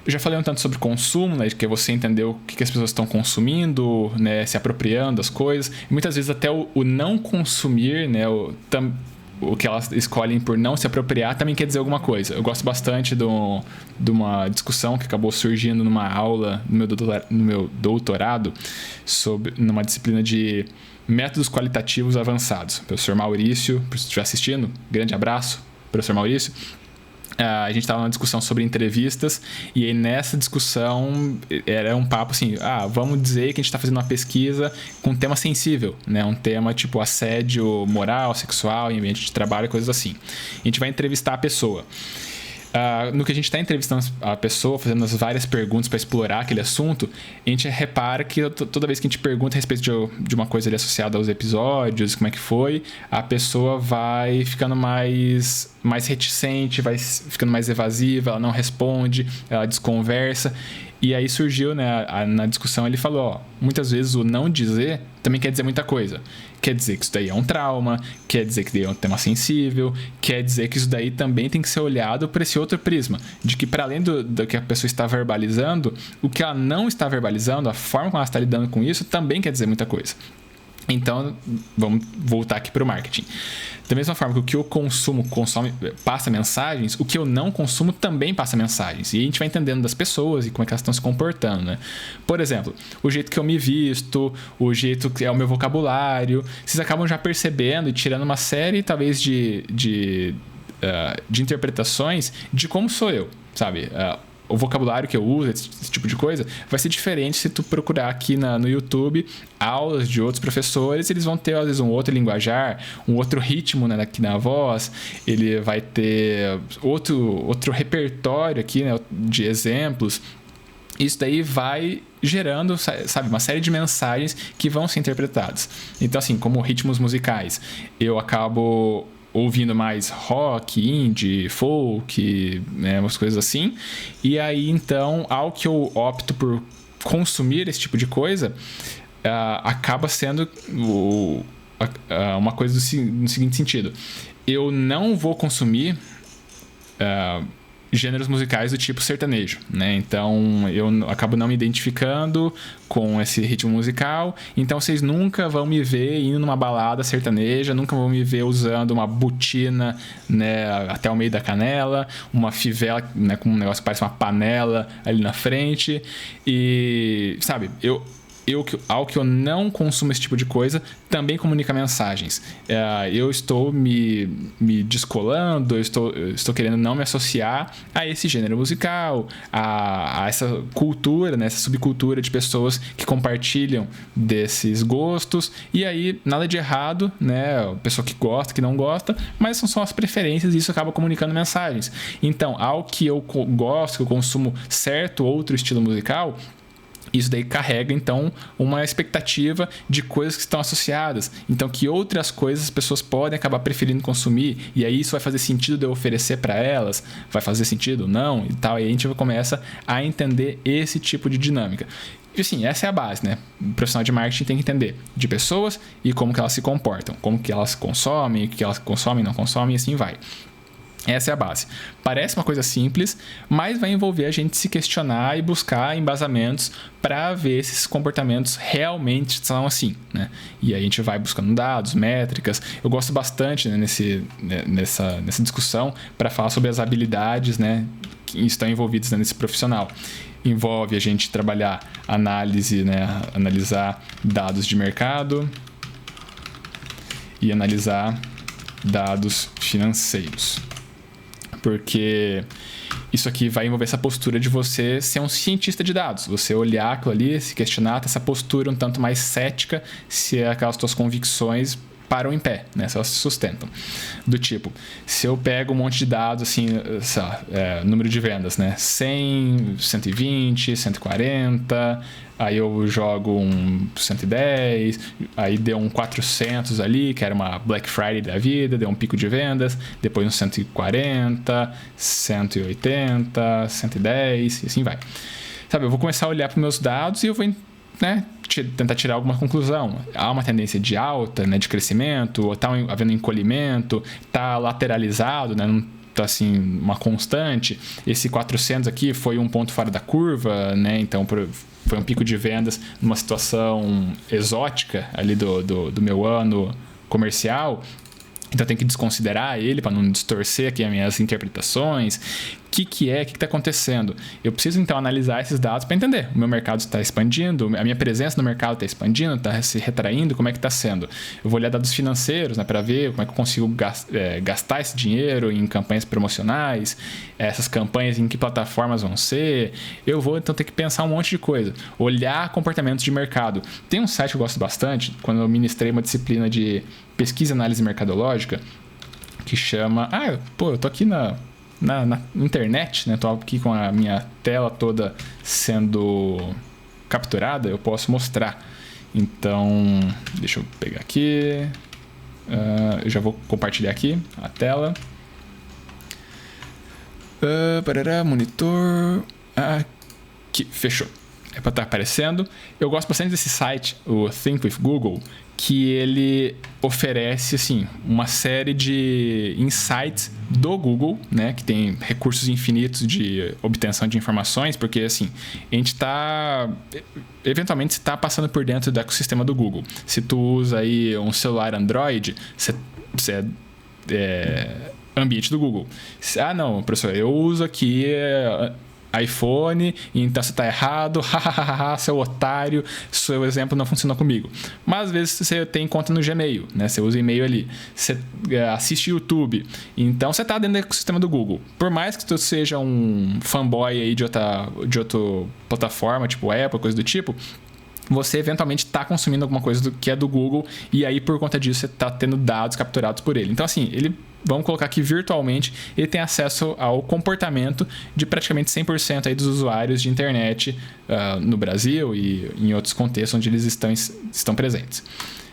A: eu já falei um tanto sobre consumo, né, que é você entender o que as pessoas estão consumindo, né, se apropriando das coisas. E muitas vezes até o não consumir, né, o que elas escolhem por não se apropriar também quer dizer alguma coisa. Eu gosto bastante de uma discussão que acabou surgindo numa aula no meu doutorado, numa disciplina de métodos qualitativos avançados. Professor Maurício, se estiver assistindo, grande abraço, professor Maurício. A gente estava numa discussão sobre entrevistas, e aí nessa discussão era um papo assim, vamos dizer que a gente está fazendo uma pesquisa com um tema sensível, né? Um tema tipo assédio moral, sexual, em ambiente de trabalho, coisas assim. A gente vai entrevistar a pessoa. No que a gente está entrevistando a pessoa, fazendo as várias perguntas para explorar aquele assunto, a gente repara que toda vez que a gente pergunta a respeito de uma coisa ali associada aos episódios, como é que foi, a pessoa vai ficando mais reticente, vai ficando mais evasiva, ela não responde, ela desconversa. E aí surgiu, né, na discussão, ele falou, muitas vezes o não dizer também quer dizer muita coisa. Quer dizer que isso daí é um trauma, quer dizer que daí é um tema sensível, quer dizer que isso daí também tem que ser olhado por esse outro prisma, de que para além do que a pessoa está verbalizando, o que ela não está verbalizando, a forma como ela está lidando com isso, também quer dizer muita coisa. Então, vamos voltar aqui para o marketing. Da mesma forma que o que eu consome passa mensagens, o que eu não consumo também passa mensagens. E a gente vai entendendo das pessoas e como é que elas estão se comportando, né? Por exemplo, o jeito que eu me visto, o jeito que é o meu vocabulário, vocês acabam já percebendo e tirando uma série, talvez, de interpretações de como sou eu, sabe? O vocabulário que eu uso, esse tipo de coisa, vai ser diferente se tu procurar aqui no YouTube aulas de outros professores. Eles vão ter, às vezes, um outro linguajar, um outro ritmo, né, aqui na voz. Ele vai ter outro repertório aqui, né, de exemplos. Isso daí vai gerando, sabe, uma série de mensagens que vão ser interpretadas. Então, assim, como ritmos musicais, eu acabo ouvindo mais rock, indie, folk, né, umas coisas assim. E aí, então, ao que eu opto por consumir esse tipo de coisa, acaba sendo uma coisa no seguinte sentido. Eu não vou consumir gêneros musicais do tipo sertanejo, né? Então eu acabo não me identificando com esse ritmo musical, então vocês nunca vão me ver indo numa balada sertaneja, nunca vão me ver usando uma botina, né, até o meio da canela, uma fivela, né, com um negócio que parece uma panela ali na frente, e sabe, ao que eu não consumo esse tipo de coisa, também comunica mensagens. Eu estou me descolando, eu estou querendo não me associar a esse gênero musical, a essa cultura, né, essa subcultura de pessoas que compartilham desses gostos. E aí, nada de errado, né? A pessoa que gosta, que não gosta, mas são só as preferências e isso acaba comunicando mensagens. Então, ao que eu gosto, que eu consumo certo outro estilo musical, isso daí carrega, então, uma expectativa de coisas que estão associadas. Então, que outras coisas as pessoas podem acabar preferindo consumir. E aí isso vai fazer sentido de eu oferecer para elas? Vai fazer sentido? Não? E tal. E aí a gente começa a entender esse tipo de dinâmica. E assim, essa é a base, né? O profissional de marketing tem que entender de pessoas e como que elas se comportam. Como que elas consomem, o que elas consomem, não consomem, e assim vai. Essa é a base. Parece uma coisa simples, mas vai envolver a gente se questionar e buscar embasamentos para ver se esses comportamentos realmente são assim, né? E aí a gente vai buscando dados, métricas. Eu gosto bastante, né, nessa discussão para falar sobre as habilidades, né, que estão envolvidas, né, nesse profissional. Envolve a gente trabalhar análise, né, analisar dados de mercado e analisar dados financeiros. Porque isso aqui vai envolver essa postura de você ser um cientista de dados. Você olhar aquilo ali, se questionar, ter essa postura um tanto mais cética se aquelas tuas convicções param em pé, né? Se elas se sustentam. Do tipo, se eu pego um monte de dados, assim, número de vendas, né? 100, 120, 140, aí eu jogo um 110, aí deu um 400 ali, que era uma Black Friday da vida, deu um pico de vendas, depois um 140, 180, 110, e assim vai. Sabe, eu vou começar a olhar para os meus dados e eu vou, né, tentar tirar alguma conclusão. Há uma tendência de alta, né, de crescimento, ou está havendo encolhimento, está lateralizado, né, não está assim uma constante. Esse 400 aqui foi um ponto fora da curva, né, então foi um pico de vendas numa situação exótica ali do meu ano comercial. Então eu tenho que desconsiderar ele para não distorcer aqui as minhas interpretações. O que está acontecendo? Eu preciso então analisar esses dados para entender. O meu mercado está expandindo, a minha presença no mercado está expandindo, está se retraindo, como é que está sendo? Eu vou olhar dados financeiros, né, para ver como é que eu consigo gastar esse dinheiro em campanhas promocionais, essas campanhas em que plataformas vão ser. Eu vou então ter que pensar um monte de coisa. Olhar comportamentos de mercado. Tem um site que eu gosto bastante, quando eu ministrei uma disciplina de pesquisa e análise mercadológica, que chama... eu tô aqui na internet, né? Tô aqui com a minha tela toda sendo capturada, eu posso mostrar. Então, deixa eu pegar aqui. Eu já vou compartilhar aqui a tela. Monitor. Aqui, fechou. É para estar aparecendo. Eu gosto bastante desse site, o Think with Google, que ele oferece assim, uma série de insights do Google, né, que tem recursos infinitos de obtenção de informações, porque assim, a gente eventualmente está passando por dentro do ecossistema do Google. Se tu usa aí um celular Android, você é ambiente do Google. Não, professor, eu uso aqui iPhone, então você está errado, seu otário, seu exemplo não funcionou comigo. Mas às vezes você tem conta no Gmail, né? Você usa e-mail ali, você assiste YouTube, então você está dentro do ecossistema do Google. Por mais que você seja um fanboy aí de outra plataforma, tipo Apple, coisa do tipo, você eventualmente está consumindo alguma coisa que é do Google e aí por conta disso você está tendo dados capturados por ele. Então assim, vamos colocar aqui virtualmente, ele tem acesso ao comportamento de praticamente 100% aí dos usuários de internet no Brasil e em outros contextos onde eles estão presentes.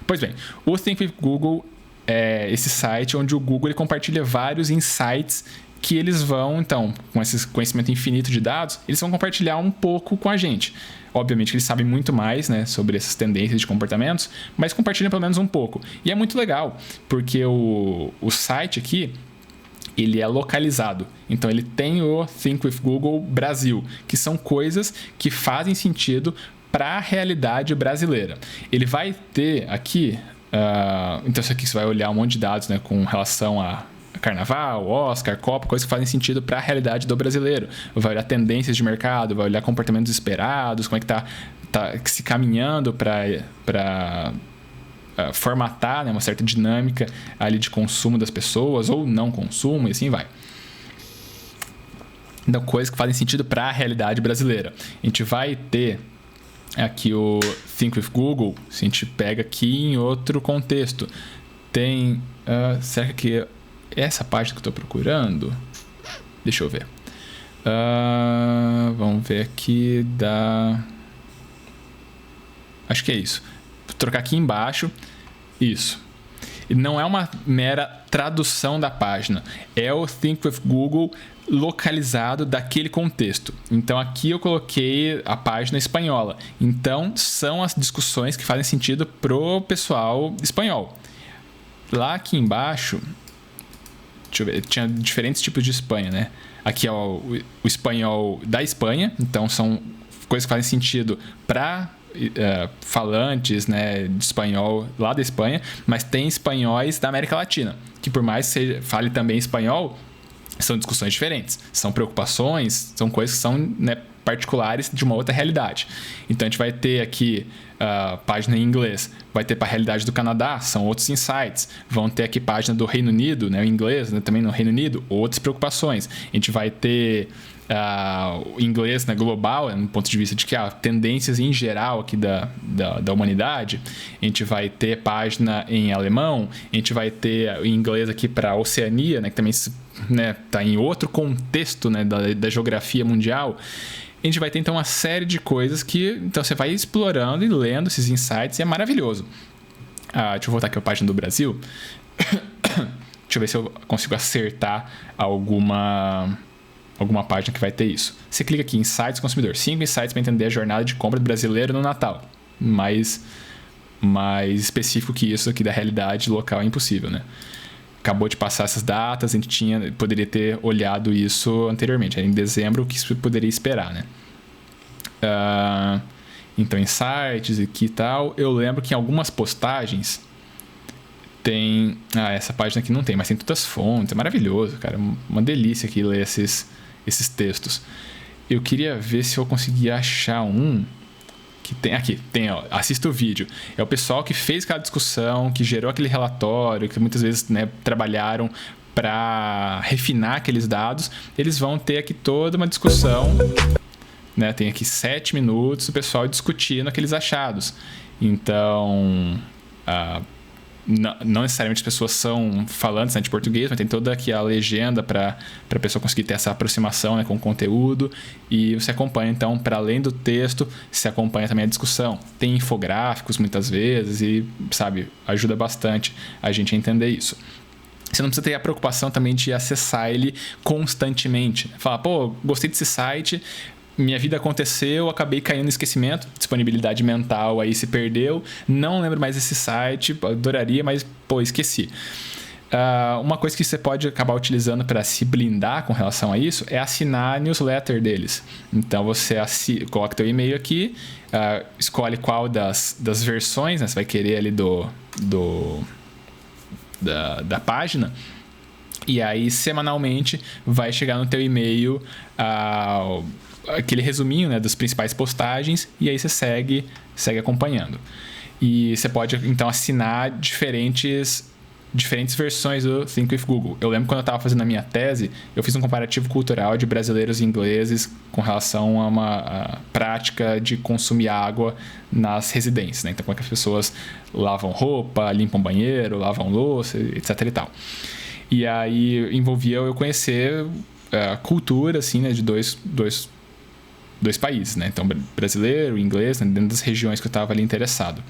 A: Pois bem, o Think with Google é esse site onde o Google ele compartilha vários insights que eles vão, então, com esse conhecimento infinito de dados, eles vão compartilhar um pouco com a gente. Obviamente que eles sabem muito mais, né, sobre essas tendências de comportamentos, mas compartilham pelo menos um pouco. E é muito legal, porque o site aqui, ele é localizado. Então, ele tem o Think with Google Brasil, que são coisas que fazem sentido para a realidade brasileira. Ele vai ter aqui... então, isso aqui você vai olhar um monte de dados, né, com relação a Carnaval, Oscar, Copa, coisas que fazem sentido para a realidade do brasileiro. Vai olhar tendências de mercado, vai olhar comportamentos esperados, como é que tá se caminhando para formatar, né, uma certa dinâmica ali de consumo das pessoas ou não consumo, e assim vai. Então, coisas que fazem sentido para a realidade brasileira. A gente vai ter aqui o Think with Google, se a gente pega aqui em outro contexto. Tem... será que é essa página que eu estou procurando? Deixa eu ver. Vamos ver aqui acho que é isso. Vou trocar aqui embaixo. Isso. E não é uma mera tradução da página. É o Think with Google localizado daquele contexto. Então, aqui eu coloquei a página espanhola. Então, são as discussões que fazem sentido pro pessoal espanhol. Lá aqui embaixo, deixa eu ver, tinha diferentes tipos de Espanha, né? Aqui é o espanhol da Espanha. Então, são coisas que fazem sentido para falantes, né, de espanhol lá da Espanha, mas tem espanhóis da América Latina, que por mais que você fale também espanhol, são discussões diferentes, são preocupações, são coisas que são, né, particulares de uma outra realidade. Então a gente vai ter aqui página em inglês, vai ter para a realidade do Canadá, são outros insights. Vão ter aqui página do Reino Unido, né, em inglês, né, também no Reino Unido, outras preocupações. A gente vai ter o inglês, né, global, no ponto de vista de que tendências em geral aqui da humanidade. A gente vai ter página em alemão, a gente vai ter em inglês aqui para a Oceania, né, que também está em outro contexto, né, da geografia mundial. A gente vai ter então uma série de coisas que então você vai explorando e lendo esses insights, e é maravilhoso. Deixa eu voltar aqui a página do Brasil. Deixa eu ver se eu consigo acertar alguma página que vai ter isso. Você clica aqui em Insights Consumidor. 5 insights para entender a jornada de compra do brasileiro no Natal. Mais específico que isso aqui da realidade local é impossível, né? Acabou de passar essas datas, a gente poderia ter olhado isso anteriormente. Era em dezembro, o que você poderia esperar, né? Então, insights aqui e tal. Eu lembro que em algumas postagens tem... essa página aqui não tem, mas tem todas as fontes. É maravilhoso, cara. Uma delícia aqui ler esses textos. Eu queria ver se eu conseguia achar um que tem aqui, ó, assista o vídeo. É o pessoal que fez aquela discussão, que gerou aquele relatório, que muitas vezes, né, trabalharam para refinar aqueles dados. Eles vão ter aqui toda uma discussão, né? Tem aqui 7 minutos o pessoal discutindo aqueles achados. Então, não necessariamente as pessoas são falantes, né, de português, mas tem toda aqui a legenda para a pessoa conseguir ter essa aproximação, né, com o conteúdo. E você acompanha, então, para além do texto, você acompanha também a discussão. Tem infográficos muitas vezes e, sabe, ajuda bastante a gente a entender isso. Você não precisa ter a preocupação também de acessar ele constantemente. Falar, gostei desse site, minha vida aconteceu, acabei caindo no esquecimento, disponibilidade mental aí se perdeu, não lembro mais desse site, adoraria, mas esqueci. Uma coisa que você pode acabar utilizando para se blindar com relação a isso é assinar a newsletter deles. Então você coloca teu e-mail aqui, escolhe qual das versões, né, você vai querer ali da página. E aí, semanalmente, vai chegar no teu e-mail aquele resuminho, né, das principais postagens, e aí você segue acompanhando. E você pode, então, assinar diferentes versões do Think with Google. Eu lembro quando eu estava fazendo a minha tese, eu fiz um comparativo cultural de brasileiros e ingleses com relação a uma prática de consumir água nas residências, né? Então, como é que as pessoas lavam roupa, limpam banheiro, lavam louça, etc e tal. E aí envolvia eu conhecer a cultura, assim, né, de dois países, né? Então, brasileiro, inglês, né, dentro das regiões que eu estava ali interessado.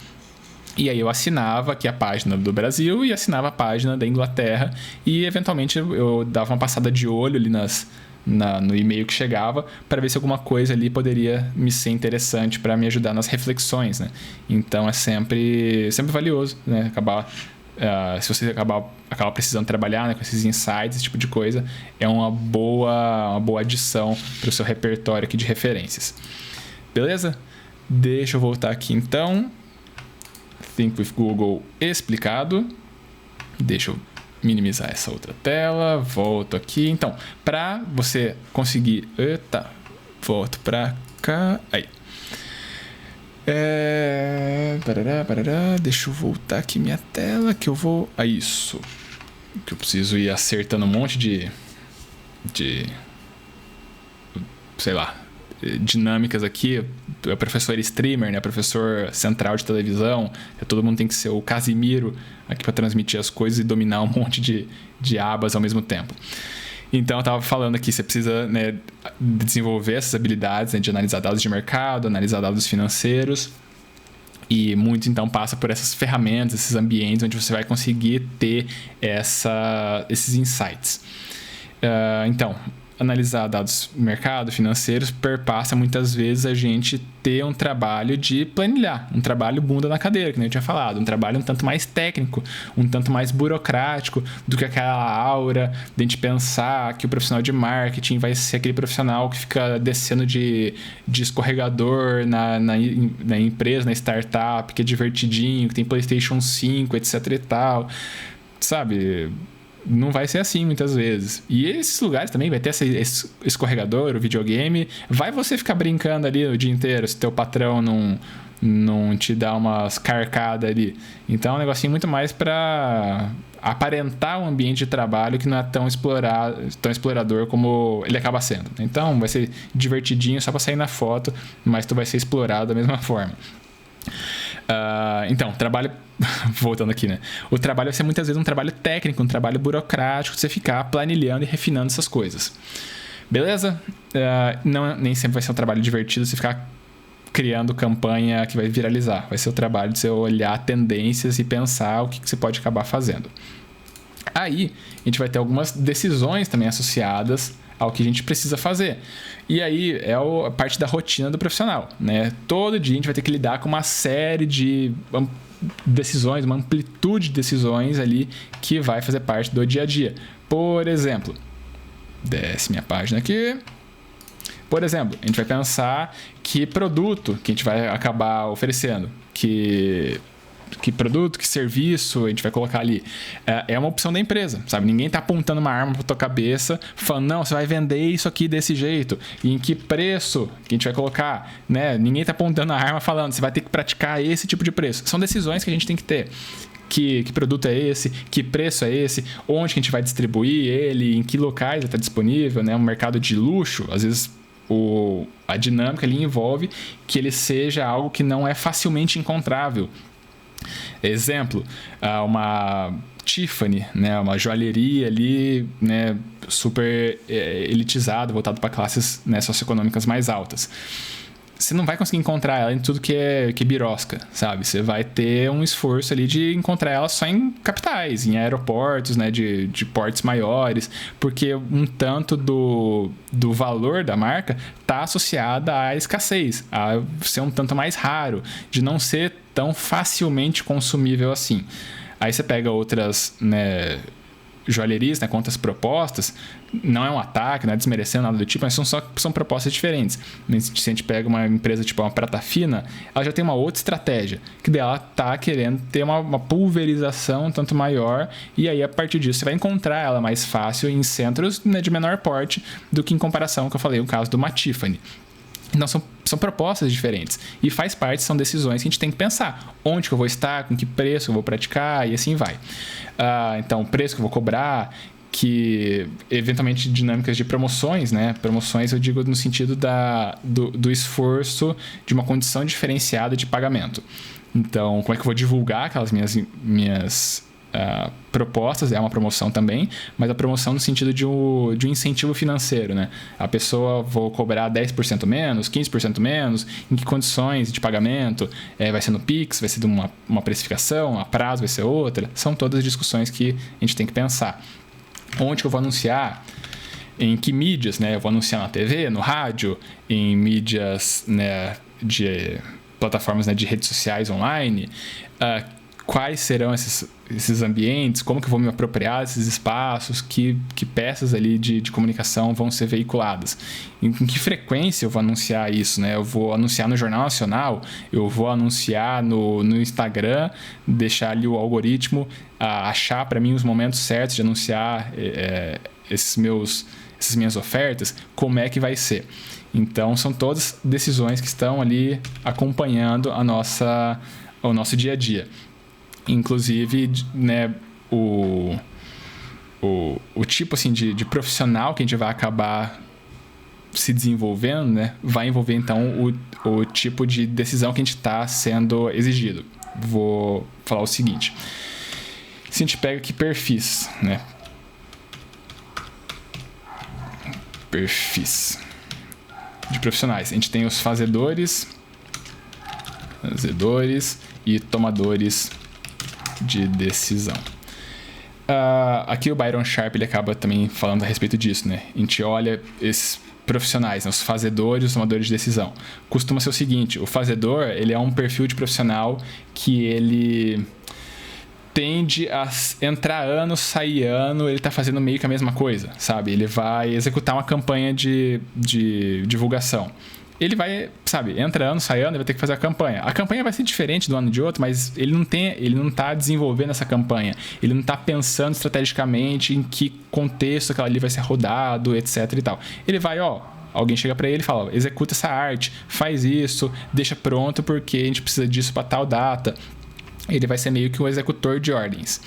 A: E aí eu assinava aqui a página do Brasil e assinava a página da Inglaterra, e eventualmente eu dava uma passada de olho ali no e-mail que chegava, para ver se alguma coisa ali poderia me ser interessante para me ajudar nas reflexões, né? Então é sempre valioso, né? Se você acaba precisando trabalhar, né, com esses insights, esse tipo de coisa, é uma boa adição para o seu repertório aqui de referências. Beleza? Deixa eu voltar aqui então. Think with Google explicado. Deixa eu minimizar essa outra tela. Volto aqui. Então, para você conseguir... Eita! Volto para cá. Aí. Deixa eu voltar aqui minha tela que eu vou... isso. Que eu preciso ir acertando um monte de sei lá, dinâmicas aqui. O professor streamer, né? Professor central de televisão. Todo mundo tem que ser o Casimiro aqui para transmitir as coisas e dominar um monte de abas ao mesmo tempo. Então, eu estava falando aqui, você precisa, né, desenvolver essas habilidades, né, de analisar dados de mercado, analisar dados financeiros. E muito, então, passa por essas ferramentas, esses ambientes onde você vai conseguir ter esses insights. Então, analisar dados do mercado, financeiros, perpassa muitas vezes a gente ter um trabalho de planilhar, um trabalho bunda na cadeira, que nem eu tinha falado, um trabalho um tanto mais técnico, um tanto mais burocrático do que aquela aura de a gente pensar que o profissional de marketing vai ser aquele profissional que fica descendo de escorregador na empresa, na startup, que é divertidinho, que tem PlayStation 5, etc e tal, sabe? Não vai ser assim muitas vezes. E esses lugares também vai ter esse escorregador, o videogame. Vai você ficar brincando ali o dia inteiro se teu patrão não te dá umas carcadas ali. Então é um negocinho muito mais para aparentar um ambiente de trabalho que não é tão explorador como ele acaba sendo. Então vai ser divertidinho só para sair na foto, mas tu vai ser explorado da mesma forma. Então, trabalho... Voltando aqui, né? O trabalho vai ser muitas vezes um trabalho técnico, um trabalho burocrático, de você ficar planilhando e refinando essas coisas. Beleza? Nem sempre vai ser um trabalho divertido você ficar criando campanha que vai viralizar. Vai ser o trabalho de você olhar tendências e pensar o que você pode acabar fazendo. Aí, a gente vai ter algumas decisões também associadas ao que a gente precisa fazer. E aí é a parte da rotina do profissional, né? Todo dia a gente vai ter que lidar com uma série de decisões, uma amplitude de decisões ali que vai fazer parte do dia a dia. Por exemplo, desce minha página aqui. Por exemplo, a gente vai pensar que produto que a gente vai acabar oferecendo, que produto, que serviço a gente vai colocar ali. É uma opção da empresa, sabe? Ninguém tá apontando uma arma pra tua cabeça falando, não, você vai vender isso aqui desse jeito. E em que preço que a gente vai colocar, né? Ninguém tá apontando a arma falando, você vai ter que praticar esse tipo de preço. São decisões que a gente tem que ter. Que produto é esse? Que preço é esse? Onde que a gente vai distribuir ele? Em que locais ele está disponível? Né? Um mercado de luxo, às vezes a dinâmica ali envolve que ele seja algo que não é facilmente encontrável. Exemplo, uma Tiffany, né, uma joalheria ali, né, super elitizada, voltada para classes, né, socioeconômicas mais altas. Você não vai conseguir encontrar ela em tudo que é birosca, sabe? Você vai ter um esforço ali de encontrar ela só em capitais, em aeroportos, né, de portes maiores, porque um tanto do valor da marca está associada à escassez, a ser um tanto mais raro, de não ser tão facilmente consumível assim. Aí você pega outras, né, joalherias, né, com outras propostas, não é um ataque, não é desmerecendo nada do tipo, mas são propostas diferentes. Se a gente pega uma empresa tipo uma Prata Fina, ela já tem uma outra estratégia, que dela tá querendo ter uma pulverização tanto maior, e aí a partir disso você vai encontrar ela mais fácil em centros, né, de menor porte do que em comparação, que eu falei, o caso de uma Tiffany. Então são propostas diferentes e faz parte, são decisões que a gente tem que pensar. Onde que eu vou estar, com que preço eu vou praticar e assim vai. Então, o preço que eu vou cobrar, que eventualmente dinâmicas de promoções, né? Promoções eu digo no sentido do esforço de uma condição diferenciada de pagamento. Então, como é que eu vou divulgar aquelas minhas propostas? É uma promoção também, mas a promoção no sentido de um incentivo financeiro, né? A pessoa, vou cobrar 10% menos, 15% menos, em que condições de pagamento, vai ser no Pix, vai ser de uma precificação, a prazo vai ser outra, são todas discussões que a gente tem que pensar. Onde que eu vou anunciar? em que mídias, né? Eu vou anunciar na TV, no rádio, em mídias, né, de plataformas, né, de redes sociais online. Quais serão esses ambientes, como que eu vou me apropriar desses espaços, que peças ali de comunicação vão ser veiculadas, em que frequência eu vou anunciar isso, né? Eu vou anunciar no Jornal Nacional, eu vou anunciar no Instagram, deixar ali o algoritmo achar para mim os momentos certos de anunciar essas minhas ofertas, como é que vai ser. Então são todas decisões que estão ali acompanhando o nosso dia a dia. Inclusive, né, o tipo assim, de profissional que a gente vai acabar se desenvolvendo, né, vai envolver então o tipo de decisão que a gente está sendo exigido. Vou falar o seguinte: se a gente pega aqui perfis, né, perfis de profissionais, a gente tem os fazedores e tomadores de decisão. Aqui o Byron Sharp ele acaba também falando a respeito disso, né? A gente olha esses profissionais, né? Os fazedores e os tomadores de decisão. Costuma ser o seguinte: o fazedor ele é um perfil de profissional que ele tende a entrar ano, sair ano, ele tá fazendo meio que a mesma coisa, sabe? Ele vai executar uma campanha de divulgação. Ele vai, sabe, entra ano, sai ano, ele vai ter que fazer a campanha. A campanha vai ser diferente do ano de outro, mas ele não tá desenvolvendo essa campanha. Ele não tá pensando estrategicamente em que contexto aquela ali vai ser rodado, etc e tal. Ele vai, alguém chega pra ele e fala: executa essa arte, faz isso, deixa pronto porque a gente precisa disso pra tal data. Ele vai ser meio que o executor de ordens.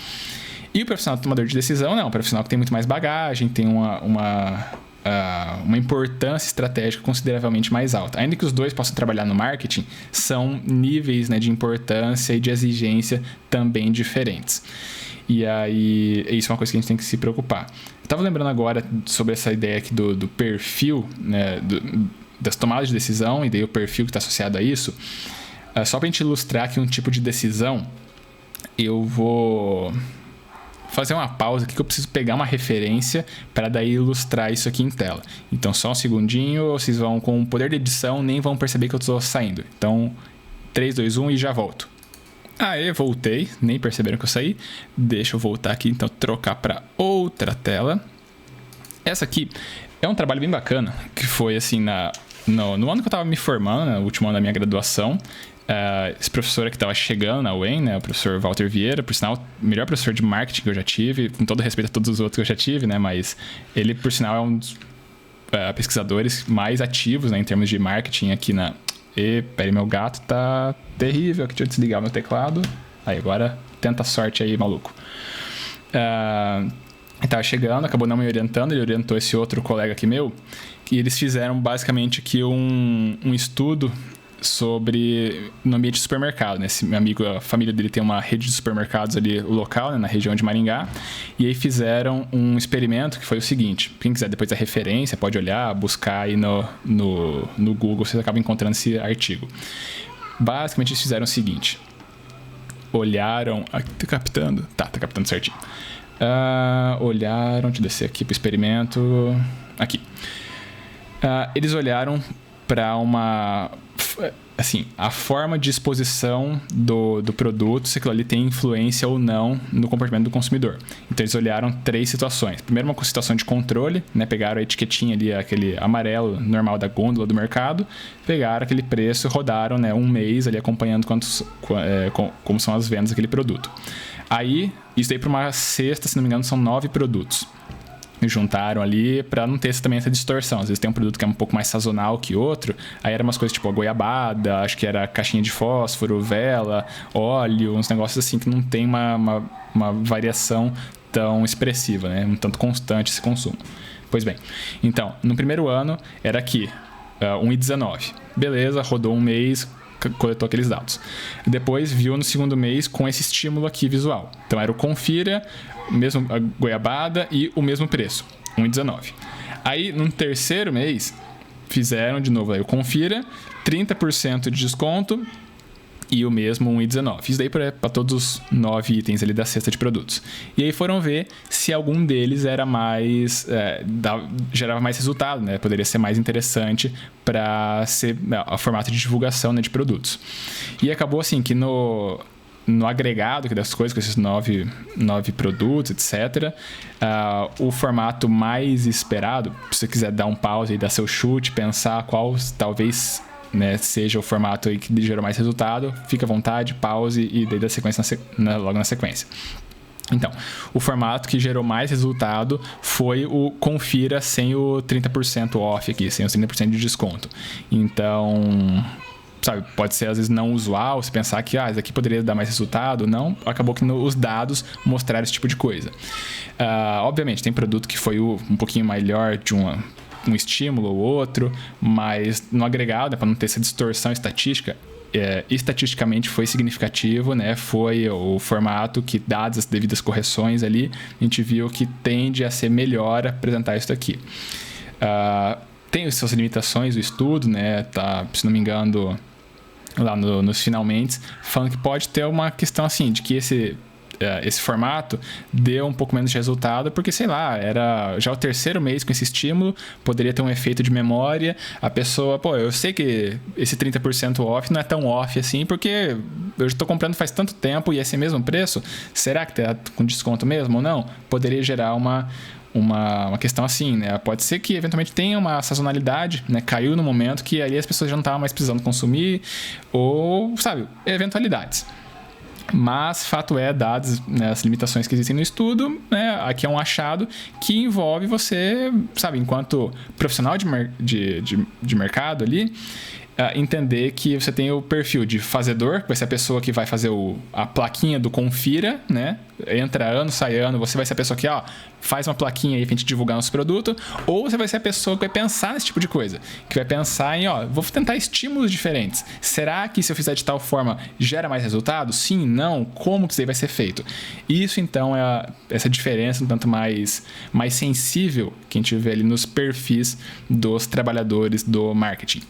A: E o profissional tomador de decisão não, o profissional que tem muito mais bagagem, tem uma importância estratégica consideravelmente mais alta. Ainda que os dois possam trabalhar no marketing, são níveis, né, de importância e de exigência também diferentes. E aí, isso é uma coisa que a gente tem que se preocupar. Eu estava lembrando agora sobre essa ideia aqui do perfil, né, das tomadas de decisão, e daí o perfil que está associado a isso. Só para a gente ilustrar aqui um tipo de decisão, eu vou fazer uma pausa aqui que eu preciso pegar uma referência para daí ilustrar isso aqui em tela. Então só um segundinho, vocês vão com o poder de edição, nem vão perceber que eu estou saindo. Então 3, 2, 1 e já volto. Voltei, nem perceberam que eu saí. Deixa eu voltar aqui, então trocar para outra tela. Essa aqui é um trabalho bem bacana, que foi assim no ano que eu estava me formando, no último ano da minha graduação. Esse professor que estava chegando na UEM, né, o professor Walter Vieira, por sinal, o melhor professor de marketing que eu já tive, com todo respeito a todos os outros que eu já tive, né, mas ele, por sinal, é um dos pesquisadores mais ativos, né, em termos de marketing aqui na... Peraí, meu gato tá terrível aqui, deixa eu desligar meu teclado. Aí, agora tenta a sorte aí, maluco. Ele estava chegando, acabou não me orientando, ele orientou esse outro colega aqui meu, e eles fizeram basicamente aqui um estudo sobre no ambiente de supermercado, né? Esse meu amigo, a família dele tem uma rede de supermercados ali local, né, na região de Maringá, e aí fizeram um experimento que foi o seguinte: quem quiser depois a referência pode olhar, buscar aí no Google, vocês acabam encontrando esse artigo. Basicamente eles fizeram o seguinte: olharam, tá captando certinho. Olharam, deixa eu descer aqui pro experimento, aqui. Eles olharam para a forma de exposição do produto, se aquilo ali tem influência ou não no comportamento do consumidor. Então eles olharam 3 situações. Primeiro, uma situação de controle, né? Pegaram a etiquetinha ali, aquele amarelo normal da gôndola do mercado, pegaram aquele preço, rodaram, né, um mês ali acompanhando como são as vendas daquele produto. Aí, isso daí para uma cesta, se não me engano, são 9 produtos. Juntaram ali para não ter também essa distorção. Às vezes tem um produto que é um pouco mais sazonal que outro, aí era umas coisas tipo a goiabada, acho que era caixinha de fósforo, vela, óleo, uns negócios assim que não tem uma variação tão expressiva, né? Um tanto constante esse consumo. Pois bem, então, no primeiro ano era aqui, 1,19. Beleza, rodou um mês, coletou aqueles dados. Depois viu no segundo mês com esse estímulo aqui visual. Então era o confira, mesmo a goiabada e o mesmo preço, 1,19. Aí no terceiro mês fizeram de novo aí o confira, 30% de desconto e o mesmo 1,19. Isso daí para todos os 9 itens ali da cesta de produtos. E aí foram ver se algum deles era mais gerava mais resultado, né? Poderia ser mais interessante para ser a formato de divulgação, né, de produtos. E acabou assim que no agregado das coisas, com esses 9 produtos, etc., o formato mais esperado, se você quiser dar um pause e dar seu chute, pensar qual talvez, né, seja o formato aí que gerou mais resultado, fica à vontade, pause e daí dá sequência logo na sequência. Então, o formato que gerou mais resultado foi o Confira sem o 30% off aqui, sem os 30% de desconto. Então, sabe, pode ser às vezes não usual, se pensar que isso aqui poderia dar mais resultado, não, acabou que os dados mostraram esse tipo de coisa. Obviamente, tem produto que foi um pouquinho melhor de um estímulo ou outro, mas no agregado, para não ter essa distorção estatística, estatisticamente foi significativo, né? Foi o formato que, dadas as devidas correções ali, a gente viu que tende a ser melhor apresentar isso daqui. Tem as suas limitações o estudo, né? Tá, se não me engano, lá nos finalmente, falando que pode ter uma questão assim, de que esse formato deu um pouco menos de resultado, porque, sei lá, era já o terceiro mês com esse estímulo, poderia ter um efeito de memória, a pessoa, eu sei que esse 30% off não é tão off assim, porque eu já estou comprando faz tanto tempo e esse mesmo preço, será que tá com desconto mesmo ou não? Poderia gerar uma questão assim, né? Pode ser que eventualmente tenha uma sazonalidade, né? Caiu no momento que ali as pessoas já não estavam mais precisando consumir, ou, sabe, eventualidades. Mas, fato é, dadas, né, as limitações que existem no estudo, né, aqui é um achado que envolve você, sabe, enquanto profissional de mercado ali, entender que você tem o perfil de fazedor, que vai ser a pessoa que vai fazer a plaquinha do Confira, né? Entra ano, sai ano, você vai ser a pessoa que faz uma plaquinha aí pra gente divulgar nosso produto, ou você vai ser a pessoa que vai pensar nesse tipo de coisa, que vai pensar em, vou tentar estímulos diferentes. Será que se eu fizer de tal forma gera mais resultado? Sim, não? Como que isso aí vai ser feito? Isso, então, é essa diferença um tanto mais sensível que a gente vê ali nos perfis dos trabalhadores do marketing.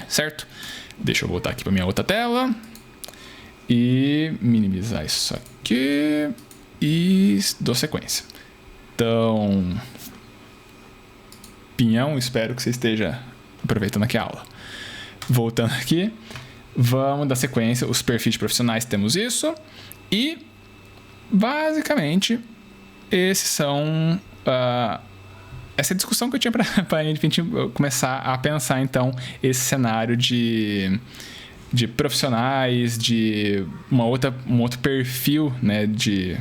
A: Certo? Deixa eu voltar aqui para minha outra tela e minimizar isso aqui e dou sequência. Então, Pinhão, espero que você esteja aproveitando aqui a aula. Voltando aqui, vamos dar sequência. Os perfis profissionais, temos isso, e basicamente esses são essa discussão que eu tinha para a gente começar a pensar, então, esse cenário de profissionais, de um outro perfil, né, de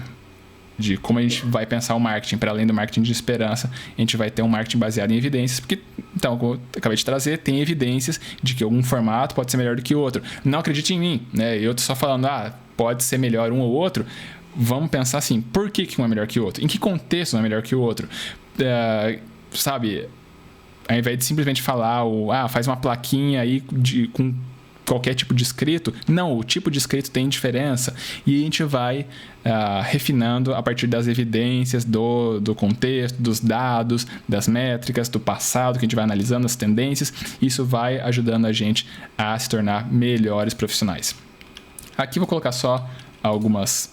A: como a gente vai pensar o marketing. Para além do marketing de esperança, a gente vai ter um marketing baseado em evidências, porque, então, como eu acabei de trazer, tem evidências de que algum formato pode ser melhor do que o outro. Não acredite em mim, né? Eu tô só falando, pode ser melhor um ou outro. Vamos pensar assim, por que um é melhor que o outro? Em que contexto um é melhor que o outro? Sabe, ao invés de simplesmente falar faz uma plaquinha aí com qualquer tipo de escrito, não, o tipo de escrito tem diferença, e a gente vai refinando a partir das evidências do contexto, dos dados, das métricas, do passado, que a gente vai analisando as tendências. Isso vai ajudando a gente a se tornar melhores profissionais. Aqui vou colocar só algumas...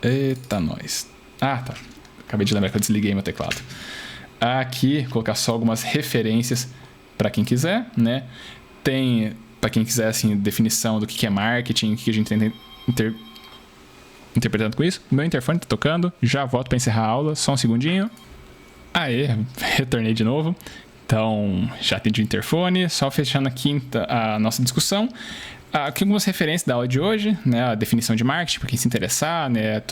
A: Eita, nós. Tá. Acabei de lembrar que eu desliguei meu teclado. Aqui, vou colocar só algumas referências para quem quiser, né? Tem, para quem quiser, assim, definição do que é marketing, o que a gente tem interpretando com isso. Meu interfone tá tocando, já volto para encerrar a aula, só um segundinho. Retornei de novo. Então, já atendi o interfone, só fechando aqui a nossa discussão. Aqui algumas referências da aula de hoje, né? A definição de marketing, para quem se interessar, né?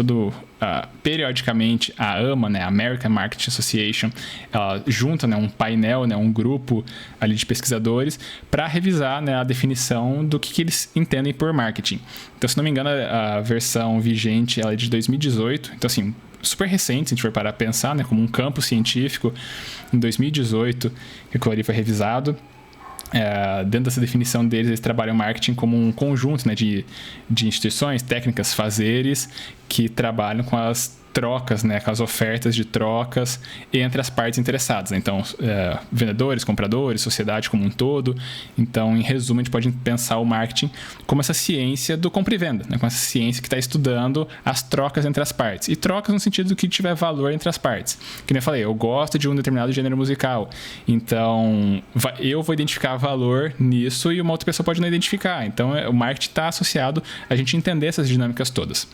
A: Periodicamente a AMA, né? American Marketing Association, ela junta, né, um painel, né, um grupo ali de pesquisadores para revisar, né, a definição do que eles entendem por marketing. Então, se não me engano, a versão vigente ela é de 2018, então assim, super recente, se a gente for parar a pensar, né, como um campo científico, em 2018 que aquilo ali foi revisado. Dentro dessa definição deles, eles trabalham marketing como um conjunto, né, de instituições, técnicas, fazeres que trabalham com as trocas, né, com as ofertas de trocas entre as partes interessadas, né? Então, vendedores, compradores, sociedade como um todo. Então, em resumo, a gente pode pensar o marketing como essa ciência do compra e venda, né? Como essa ciência que está estudando as trocas entre as partes. E trocas no sentido do que tiver valor entre as partes. Que nem eu falei, eu gosto de um determinado gênero musical, então eu vou identificar valor nisso e uma outra pessoa pode não identificar. Então, o marketing está associado a gente entender essas dinâmicas todas.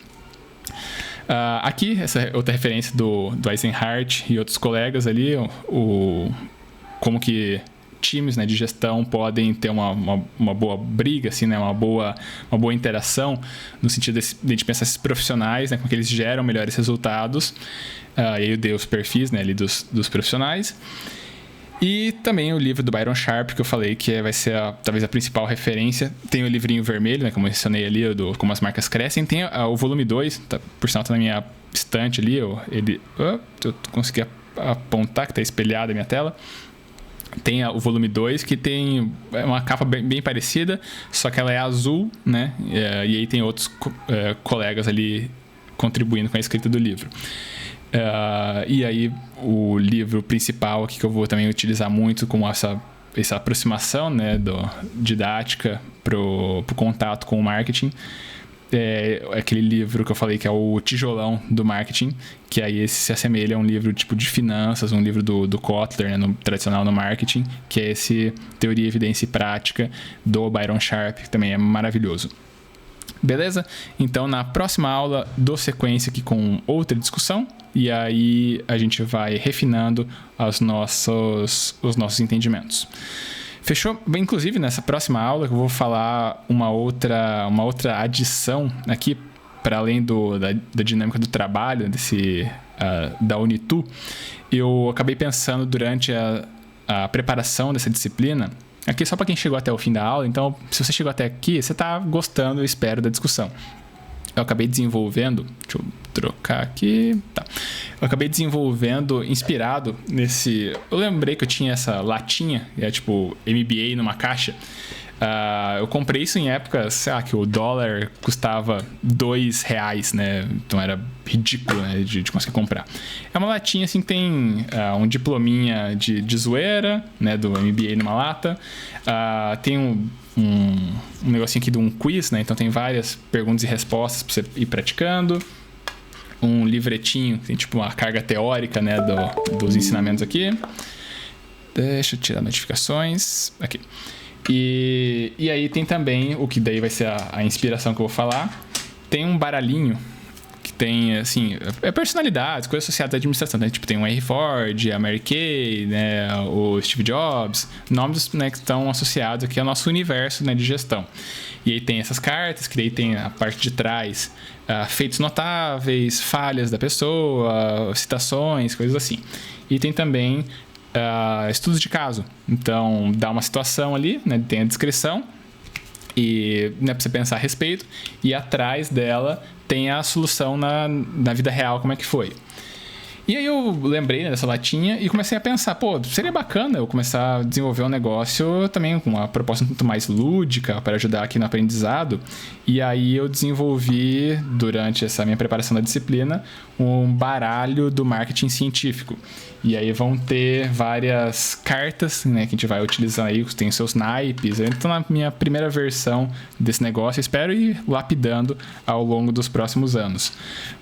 A: Aqui, essa outra referência do Eisenhardt e outros colegas ali, como que times, né, de gestão podem ter uma boa briga, assim, né, uma boa interação, no sentido de a gente pensar esses profissionais, né, como que eles geram melhores resultados, e aí eu dei os perfis, né, ali dos profissionais. E também o livro do Byron Sharp, que eu falei que vai ser talvez a principal referência. Tem o livrinho vermelho, né, como eu mencionei ali, do Como as Marcas Crescem. Tem o volume 2, por sinal tá na minha estante ali. Eu consegui apontar, que tá espelhado a minha tela. Tem o volume 2, que tem uma capa bem parecida, só que ela é azul, né? E aí tem outros colegas ali contribuindo com a escrita do livro. E aí o livro principal aqui que eu vou também utilizar muito como essa aproximação, né, didática pro contato com o marketing, é aquele livro que eu falei que é o tijolão do marketing, que aí esse se assemelha a um livro tipo de finanças, um livro do Kotler, né, tradicional no marketing, que é esse Teoria, Evidência e Prática do Byron Sharp, que também é maravilhoso. Beleza? Então, na próxima aula, dou sequência aqui com outra discussão e aí a gente vai refinando os nossos entendimentos. Fechou? Bem, inclusive, nessa próxima aula eu vou falar uma outra adição aqui, para além da dinâmica do trabalho, da Unitu. Eu acabei pensando durante a preparação dessa disciplina. Aqui só para quem chegou até o fim da aula, então se você chegou até aqui, você está gostando, eu espero, da discussão. Eu acabei desenvolvendo, deixa eu trocar aqui, tá. Eu acabei desenvolvendo, inspirado nesse... Eu lembrei que eu tinha essa latinha, tipo MBA numa caixa. Eu comprei isso em época, sei lá, que o dólar custava R$2, né? Então era ridículo, né, de conseguir comprar. É uma latinha assim que tem um diplominha de zoeira, né, do MBA numa lata. Tem um negocinho aqui de um quiz, né? Então tem várias perguntas e respostas para você ir praticando. Um livretinho, tem tipo uma carga teórica, né, dos ensinamentos aqui. Deixa eu tirar notificações. Aqui. E aí tem também, o que daí vai ser a inspiração que eu vou falar, tem um baralhinho que tem, assim, personalidades, coisas associadas à administração, né? Tipo, tem o Henry Ford, a Mary Kay, né? O Steve Jobs, nomes, né, que estão associados aqui ao nosso universo, né, de gestão. E aí tem essas cartas, que daí tem a parte de trás, feitos notáveis, falhas da pessoa, citações, coisas assim. E tem também estudos de caso. Então, dá uma situação ali, né, tem a descrição e, né, para você pensar a respeito, e atrás dela tem a solução na vida real, como é que foi. E aí eu lembrei, né, dessa latinha e comecei a pensar, seria bacana eu começar a desenvolver um negócio também com uma proposta muito mais lúdica para ajudar aqui no aprendizado. E aí eu desenvolvi, durante essa minha preparação da disciplina, um baralho do marketing científico. E aí vão ter várias cartas, né, que a gente vai utilizar aí, tem os seus naipes. Eu estou na minha primeira versão desse negócio, espero ir lapidando ao longo dos próximos anos.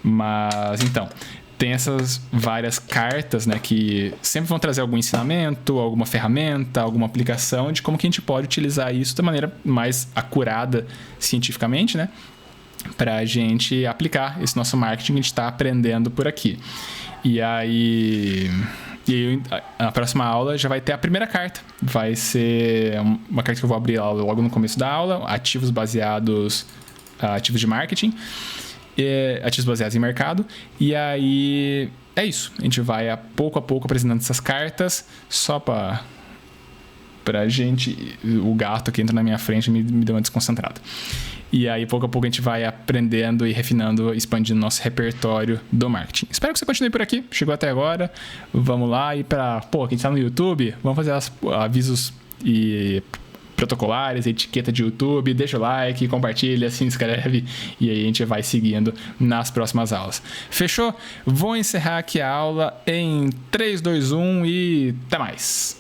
A: Mas, então, tem essas várias cartas, né, que sempre vão trazer algum ensinamento, alguma ferramenta, alguma aplicação de como que a gente pode utilizar isso da maneira mais acurada cientificamente, né, para a gente aplicar esse nosso marketing que a gente está aprendendo por aqui. E aí, na próxima aula já vai ter a primeira carta. Vai ser uma carta que eu vou abrir logo no começo da aula, ativos de marketing, ativos baseados em mercado. E aí é isso, a gente vai pouco a pouco apresentando essas cartas, só pra gente... O gato que entra na minha frente me deu uma desconcentrada. E aí, pouco a pouco, a gente vai aprendendo e refinando, expandindo nosso repertório do marketing. Espero que você continue por aqui. Chegou até agora. Vamos lá. E quem está no YouTube, vamos fazer os avisos e protocolares, etiqueta de YouTube, deixa o like, compartilha, se inscreve e aí a gente vai seguindo nas próximas aulas. Fechou? Vou encerrar aqui a aula em 3, 2, 1 e até mais!